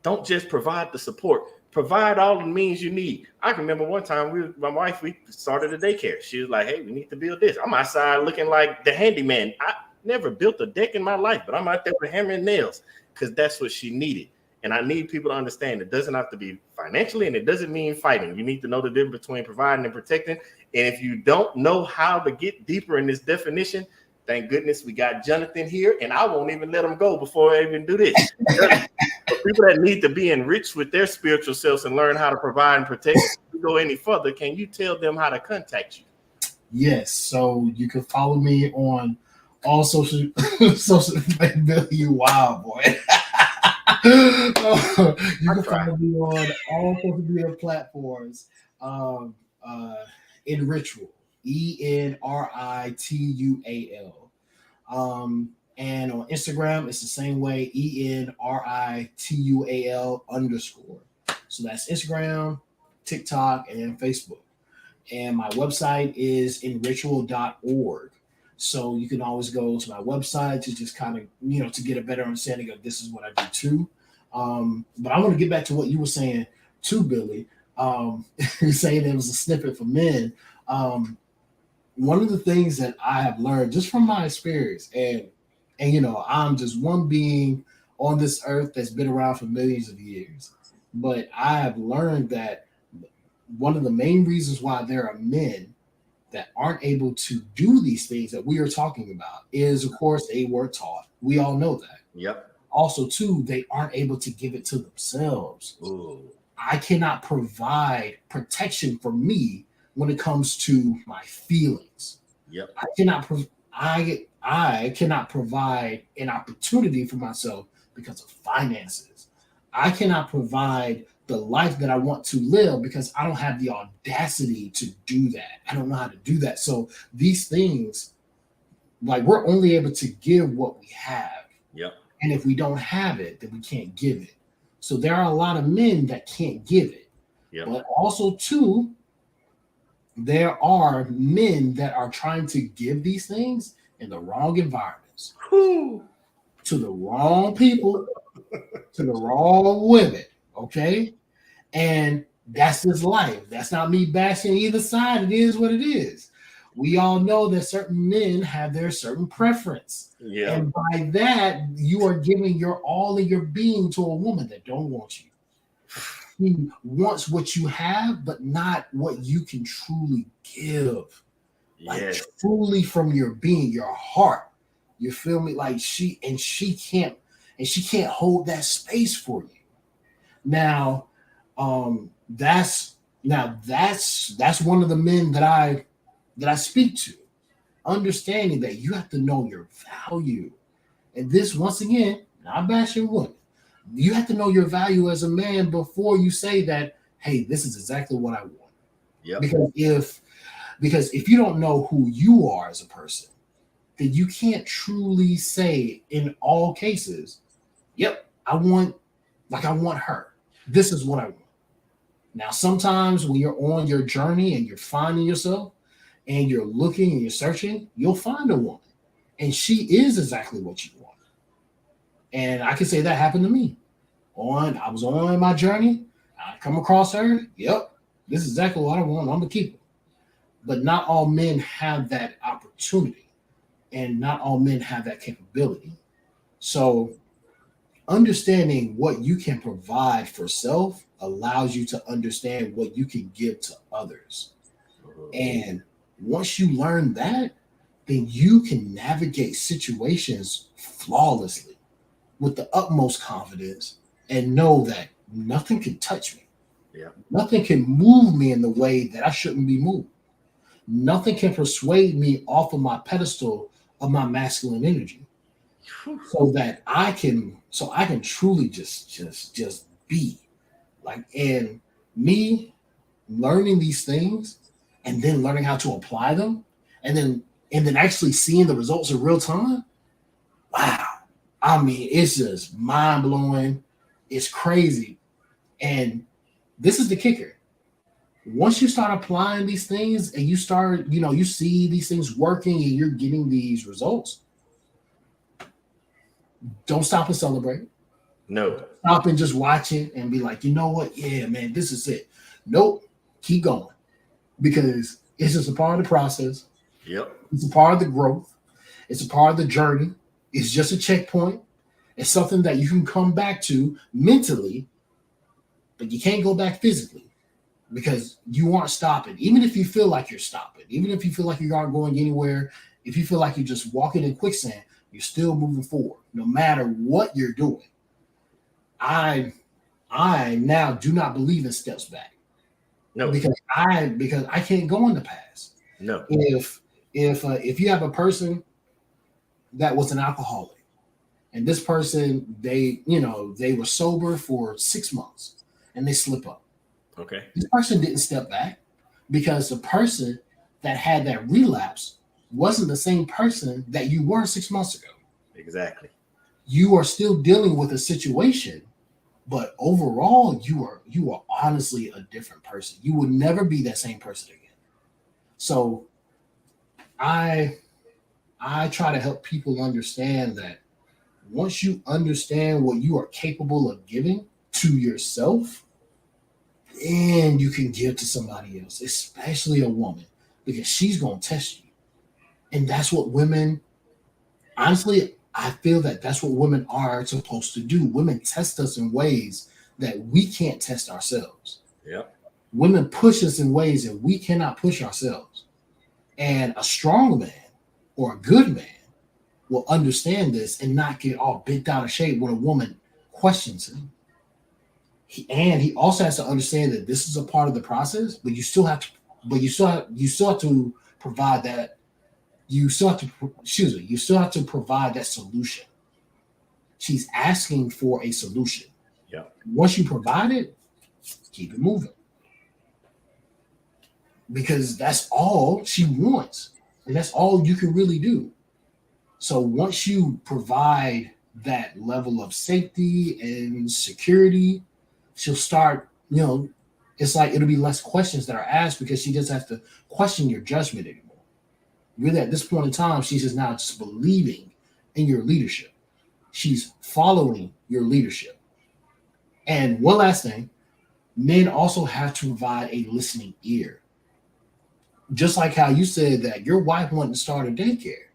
S2: don't just provide the support. Provide all the means you need. I can remember one time my wife, we started a daycare. She was like, hey, we need to build this. I'm outside looking like the handyman. I never built a deck in my life, but I'm out there with hammer and nails because that's what she needed. And I need people to understand it doesn't have to be financially, and it doesn't mean fighting. You need to know the difference between providing and protecting. And if you don't know how to get deeper in this definition, thank goodness we got Jonathan here, and I won't even let him go before I even do this. For people that need to be enriched with their spiritual selves and learn how to provide and protect, if you go any further, can you tell them how to contact you?
S3: Yes, so you can follow me on all social media. You wild boy. You can find me on all social media platforms. Enritual, ENRITUAL. And on Instagram, it's the same way, ENRITUAL_. So that's Instagram, TikTok, and Facebook. And my website is enritual.org. So you can always go to my website to just kind of, to get a better understanding of this is what I do too. But I want to get back to what you were saying too, Billy. You're saying it was a snippet for men. one of the things that I have learned just from my experience, and I'm just one being on this earth that's been around for millions of years, but I have learned that one of the main reasons why there are men that aren't able to do these things that we are talking about is, of course, they weren't taught. We all know that.
S2: Yep.
S3: Also, too, they aren't able to give it to themselves.
S2: Ooh.
S3: I cannot provide protection for me when it comes to my feelings.
S2: Yep.
S3: I cannot provide an opportunity for myself because of finances. I cannot provide the life that I want to live because I don't have the audacity to do that. I don't know how to do that. So these things, like, we're only able to give what we have.
S2: Yep.
S3: And if we don't have it, then we can't give it. So there are a lot of men that can't give it.
S2: Yep.
S3: But also, too, there are men that are trying to give these things in the wrong environments,
S2: Whew.
S3: to the wrong people, to the wrong women. Okay. And that's his life. That's not me bashing either side. It is what it is. We all know that certain men have their certain preference.
S2: Yeah.
S3: And by that, you are giving your all of your being to a woman that don't want you. He wants what you have, but not what you can truly give. Like,
S2: Yes.
S3: truly from your being, your heart. You feel me? Like, she can't hold that space for you. Now, that's one of the men that I speak to, understanding that you have to know your value. And this, once again, not bashing women. You have to know your value as a man before you say that, hey, this is exactly what I want.
S2: Yep.
S3: Because if you don't know who you are as a person, then you can't truly say in all cases, yep, I want her. This is what I want. Now, sometimes when you're on your journey and you're finding yourself and you're looking and you're searching, you'll find a woman. And she is exactly what you want. And I can say that happened to me. I was on my journey. I come across her. Yep, this is exactly what I want. I'm gonna keep her. But not all men have that opportunity, and not all men have that capability. So understanding what you can provide for self allows you to understand what you can give to others. And once you learn that, then you can navigate situations flawlessly with the utmost confidence and know that nothing can touch me.
S2: Yeah.
S3: Nothing can move me in the way that I shouldn't be moved. Nothing can persuade me off of my pedestal of my masculine energy, so that I can truly just be like. And me learning these things and then learning how to apply them and then actually seeing the results in real time. Wow. I mean, it's just mind-blowing. It's crazy. And this is the kicker. Once you start applying these things and you start, you see these things working and you're getting these results, don't stop and celebrate.
S2: No.
S3: Stop and just watch it and be like, you know what? Yeah, man, this is it. Nope. Keep going. Because it's just a part of the process.
S2: Yep.
S3: It's a part of the growth. It's a part of the journey. It's just a checkpoint. It's something that you can come back to mentally, but you can't go back physically because you aren't stopping. Even if you feel like you're stopping, even if you feel like you aren't going anywhere, if you feel like you're just walking in quicksand, you're still moving forward, no matter what you're doing. I now do not believe in steps back.
S2: No.
S3: Because I can't go in the past.
S2: No.
S3: If you have a person that was an alcoholic, and this person they were sober for 6 months and they slip up.
S2: Okay.
S3: This person didn't step back because the person that had that relapse wasn't the same person that you were 6 months ago.
S2: Exactly.
S3: You are still dealing with a situation, but overall you are honestly a different person. You will never be that same person again. So I try to help people understand that once you understand what you are capable of giving to yourself, then you can give to somebody else, especially a woman, because she's going to test you. And that's what women, honestly, I feel that that's what women are supposed to do. Women test us in ways that we can't test ourselves.
S2: Yep.
S3: Women push us in ways that we cannot push ourselves. And a strong man or a good man will understand this and not get all bent out of shape when a woman questions him. He also has to understand that this is a part of the process, but you still have to provide that. You still have to provide that solution. She's asking for a solution.
S2: Yeah.
S3: Once you provide it, keep it moving. Because that's all she wants. And that's all you can really do. So once you provide that level of safety and security, she'll start, it's like it'll be less questions that are asked because she doesn't have to question your judgment anymore. Really, at this point in time, she's just now just believing in your leadership. She's following your leadership. And one last thing, men also have to provide a listening ear. Just like how you said that your wife wanted to start a daycare.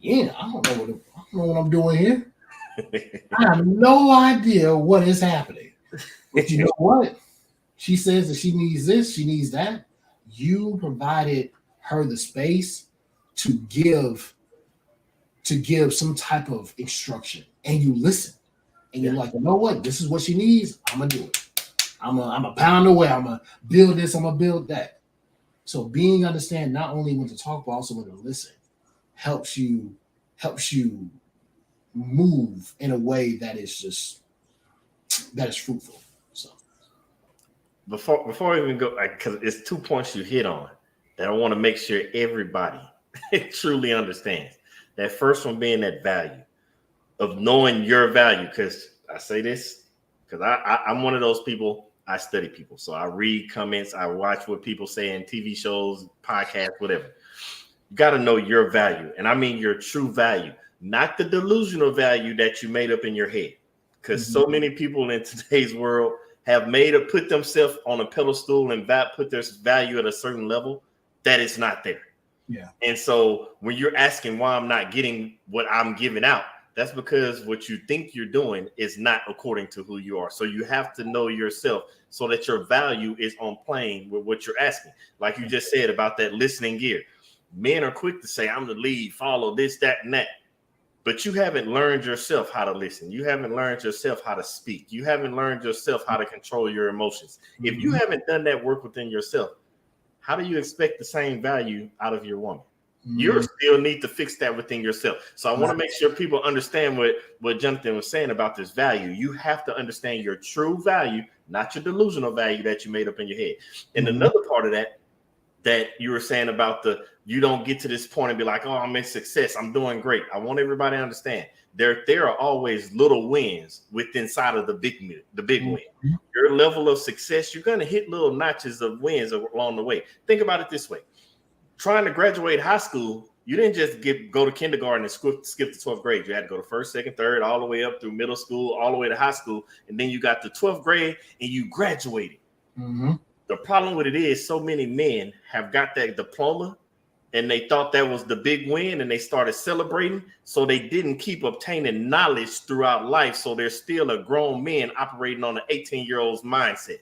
S3: Yeah, I don't know what I'm doing here. I have no idea what is happening. But you know what? She says that she needs this, she needs that. You provided her the space to give some type of instruction, and you listen. And you're like, you know what? This is what she needs. I'm gonna do it. I'm a pound away. I'm gonna build this. I'm gonna build that. So being understand not only when to talk, but also when to listen helps you move in a way that is fruitful. So
S2: before we even go, because it's 2 points you hit on that I want to make sure everybody truly understands. That first one being that value of knowing your value. Because I say this because I'm one of those people. I study people, so I read comments, I watch what people say in TV shows, podcasts, whatever. You got to know your value, and I mean your true value, not the delusional value that you made up in your head. Because so many people in today's world have put themselves on a pedestal and put their value at a certain level that is not there.
S3: Yeah.
S2: And so when you're asking why I'm not getting what I'm giving out, that's because what you think you're doing is not according to who you are. So you have to know yourself so that your value is on plane with what you're asking. Like you just said about that listening ear. Men are quick to say, I'm the lead, follow this, that, and that. But you haven't learned yourself how to listen. You haven't learned yourself how to speak. You haven't learned yourself how to control your emotions. If you haven't done that work within yourself, how do you expect the same value out of your woman? You still need to fix that within yourself. So I want to make sure people understand what Jonathan was saying about this value. You have to understand your true value, not your delusional value that you made up in your head. And another part of that you were saying about you don't get to this point and be like, oh, I'm in success, I'm doing great. I want everybody to understand there are always little wins inside of the big win. Your level of success, you're going to hit little notches of wins along the way. Think about it this way. Trying to graduate high school, you didn't just go to kindergarten and skip the 12th grade. You had to go to first, second, third, all the way up through middle school, all the way to high school. And then you got to 12th grade and you graduated. The problem with it is so many men have got that diploma and they thought that was the big win and they started celebrating. So they didn't keep obtaining knowledge throughout life. So they're still a grown man operating on an 18-year-old's mindset.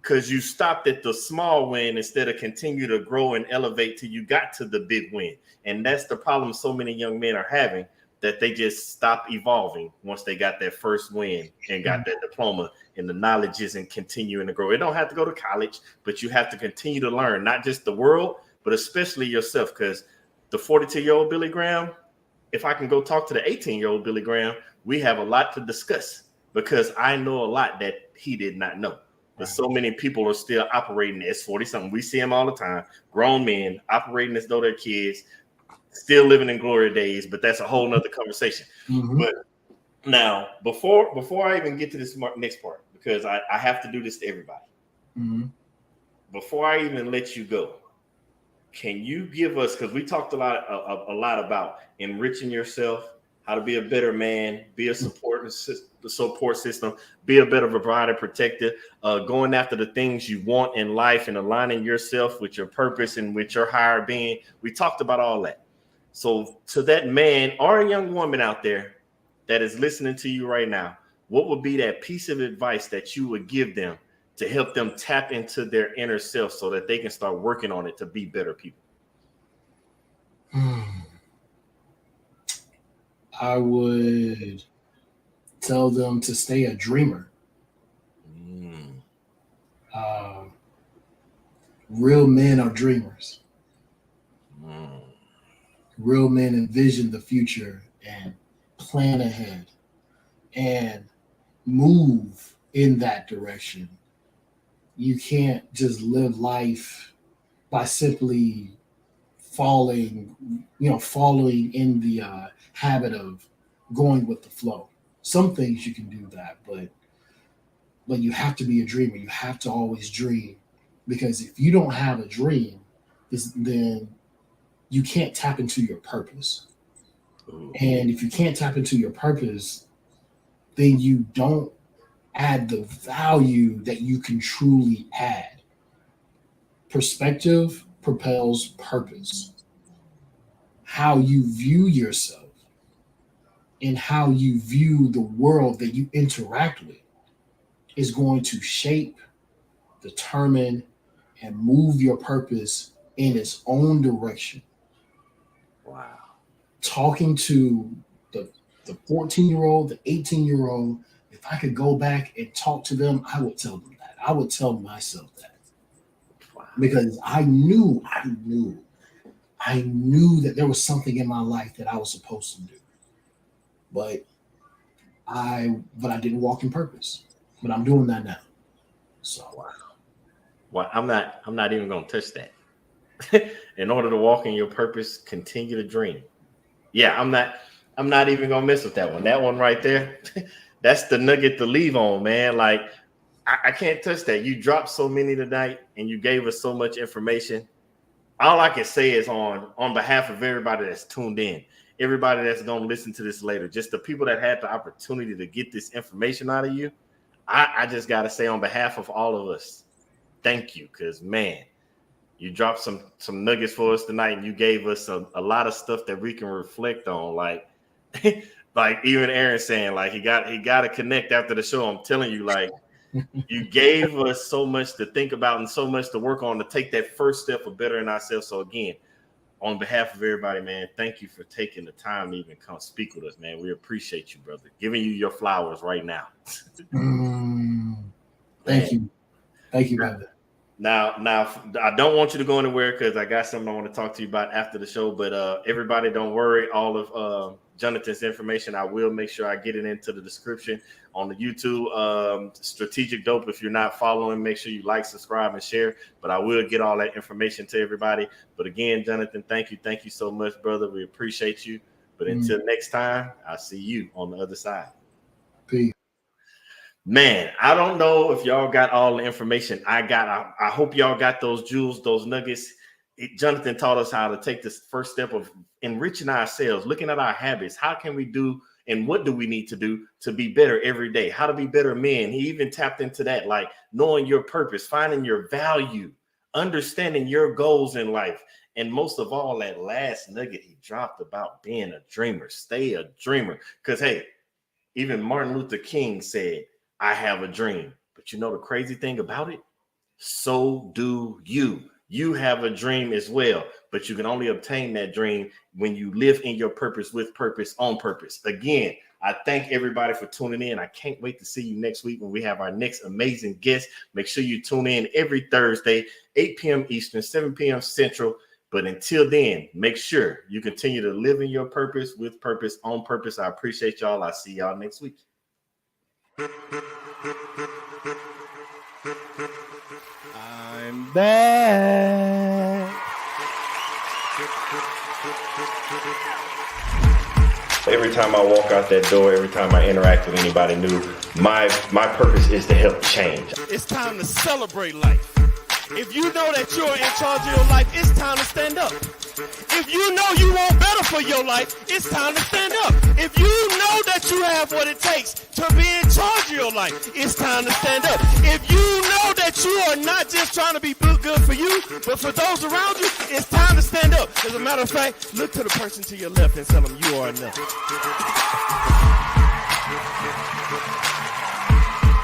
S2: Because you stopped at the small win instead of continue to grow and elevate till you got to the big win. And that's the problem so many young men are having, that they just stop evolving once they got that first win and got that diploma and the knowledge isn't continuing to grow. It don't have to go to college, but you have to continue to learn, not just the world, but especially yourself. Because the 42-year-old Billy Graham, if I can go talk to the 18-year-old Billy Graham, we have a lot to discuss because I know a lot that he did not know. But so many people are still operating as 40-something. We see them all the time. Grown men operating as though they're kids, still living in glory days. But that's a whole nother conversation. But now, before I even get to this next part, because I have to do this to everybody. Before I even let you go, can you give us, because we talked a lot about enriching yourself, how to be a better man, be a support system, be a better provider, protector, going after the things you want in life and aligning yourself with your purpose and with your higher being. We talked about all that. So to that man or a young woman out there that is listening to you right now, what would be that piece of advice that you would give them to help them tap into their inner self so that they can start working on it to be better people?
S3: I would tell them to stay a dreamer. Real men are dreamers. Real men envision the future and plan ahead and move in that direction. You can't just live life by simply following in the habit of going with the flow. Some things you can do that, but you have to be a dreamer. You have to always dream, because if you don't have a dream, then you can't tap into your purpose. And if you can't tap into your purpose, then you don't add the value that you can truly add. Perspective propels purpose. How you view yourself and how you view the world that you interact with is going to shape, determine, and move your purpose in its own direction.
S2: Wow.
S3: Talking to the 14-year-old, the 18-year-old, if I could go back and talk to them, I would tell them that. I would tell myself that. Wow. Because I knew that there was something in my life that I was supposed to do. But I didn't walk in purpose. But I'm doing that now. So
S2: wow. Well, I'm not even gonna touch that. In order to walk in your purpose, continue to dream. Yeah, I'm not even gonna mess with that one. That one right there, that's the nugget to leave on, man. Like I can't touch that. You dropped so many tonight and you gave us so much information. All I can say is on behalf of everybody that's tuned in, everybody that's gonna listen to this later, just the people that had the opportunity to get this information out of you, I just gotta say on behalf of all of us, thank you, because man, you dropped some nuggets for us tonight, and you gave us a lot of stuff that we can reflect on. Like, like even Aaron saying, like he got to connect after the show. I'm telling you, like you gave us so much to think about and so much to work on to take that first step of bettering ourselves. So again, on behalf of everybody, man, thank you for taking the time to even come speak with us, man. We appreciate you, brother. Giving you your flowers right now.
S3: Thank you, brother.
S2: Now, I don't want you to go anywhere because I got something I want to talk to you about after the show. But everybody, don't worry. All of Jonathan's information, I will make sure I get it into the description on the YouTube. Strategic Dope. If you're not following, make sure you like, subscribe, and share. But I will get all that information to everybody. But again, Jonathan, thank you so much, brother. We appreciate you. But until next time, I'll see you on the other side.
S3: Peace.
S2: Man, I don't know if y'all got all the information I got. I hope y'all got those jewels, those nuggets. Jonathan taught us how to take this first step of enriching ourselves, looking at our habits. How can we do and what do we need to do to be better every day? How to be better men. He even tapped into that, like knowing your purpose, finding your value, understanding your goals in life. And most of all, that last nugget he dropped about being a dreamer. Stay a dreamer. Because, hey, even Martin Luther King said, I have a dream. But you know the crazy thing about it? So do you. You have a dream as well, but you can only obtain that dream when you live in your purpose, with purpose, on purpose. Again, I thank everybody for tuning in. I can't wait to see you next week when we have our next amazing guest. Make sure you tune in every Thursday, 8 p.m. Eastern, 7 p.m. Central. But until then, make sure you continue to live in your purpose, with purpose, on purpose. I appreciate y'all. I'll see y'all next week.
S1: I'm back.
S2: Every time I walk out that door, every time I interact with anybody new, my purpose is to help change.
S1: It's time to celebrate life. If you know that you're in charge of your life, it's time to stand up. If you know you want better for your life, it's time to stand up. If you know that you have what it takes to be in charge of your your life, it's time to stand up. If you know that you are not just trying to be good for you, but for those around you, it's time to stand up. As a matter of fact, look to the person to your left and tell them you are enough.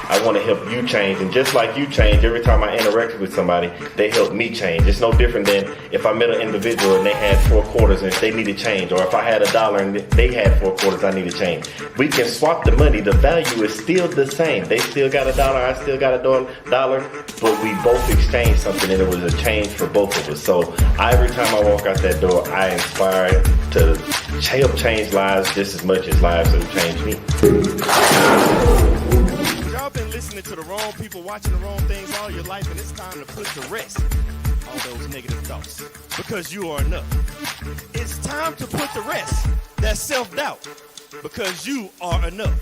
S2: I want to help you change, and just like you change, every time I interacted with somebody, they help me change. It's no different than if I met an individual and they had 4 quarters and they needed change, or if I had $1 and they had 4 quarters, I need to change. We can swap the money. The value is still the same. They still got $1, I still got $1, but we both exchanged something, and it was a change for both of us. So every time I walk out that door, I inspire to help change lives just as much as lives have changed me.
S1: Y'all been listening to the wrong people, watching the wrong things all your life, and it's time to put to rest all those negative thoughts, because you are enough. It's time to put to rest that self-doubt, because you are enough.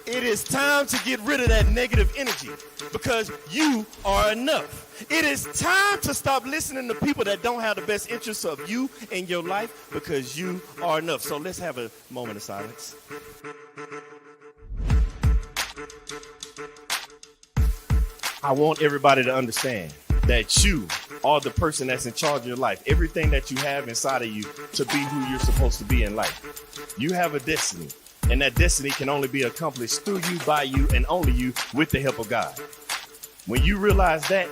S1: It is time to get rid of that negative energy, because you are enough. It is time to stop listening to people that don't have the best interests of you in your life, because you are enough. So let's have a moment of silence. I want everybody to understand that you are the person that's in charge of your life. Everything that you have inside of you to be who you're supposed to be in life. You have a destiny, and that destiny can only be accomplished through you, by you, and only you, with the help of God. When you realize that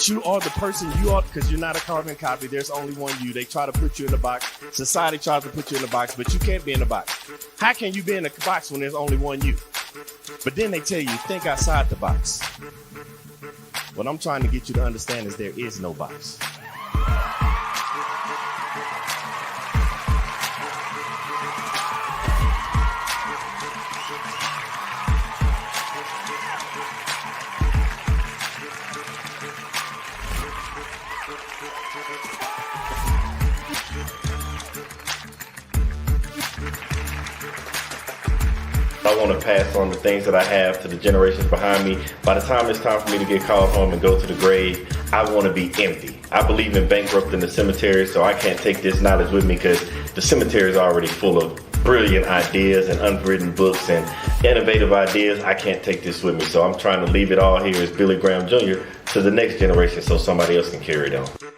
S1: you are the person you are, because you're not a carbon copy, there's only one you. They try to put you in a box. Society tries to put you in a box, but you can't be in a box. How can you be in a box when there's only one you? But then they tell you, think outside the box. What I'm trying to get you to understand is there is no box.
S2: I want to pass on the things that I have to the generations behind me. By the time it's time for me to get called home and go to the grave, I want to be empty. I believe in bankrupting the cemetery, so I can't take this knowledge with me, because the cemetery is already full of brilliant ideas and unwritten books and innovative ideas. I can't take this with me, so I'm trying to leave it all here as Billy Graham Jr. to the next generation so somebody else can carry it on.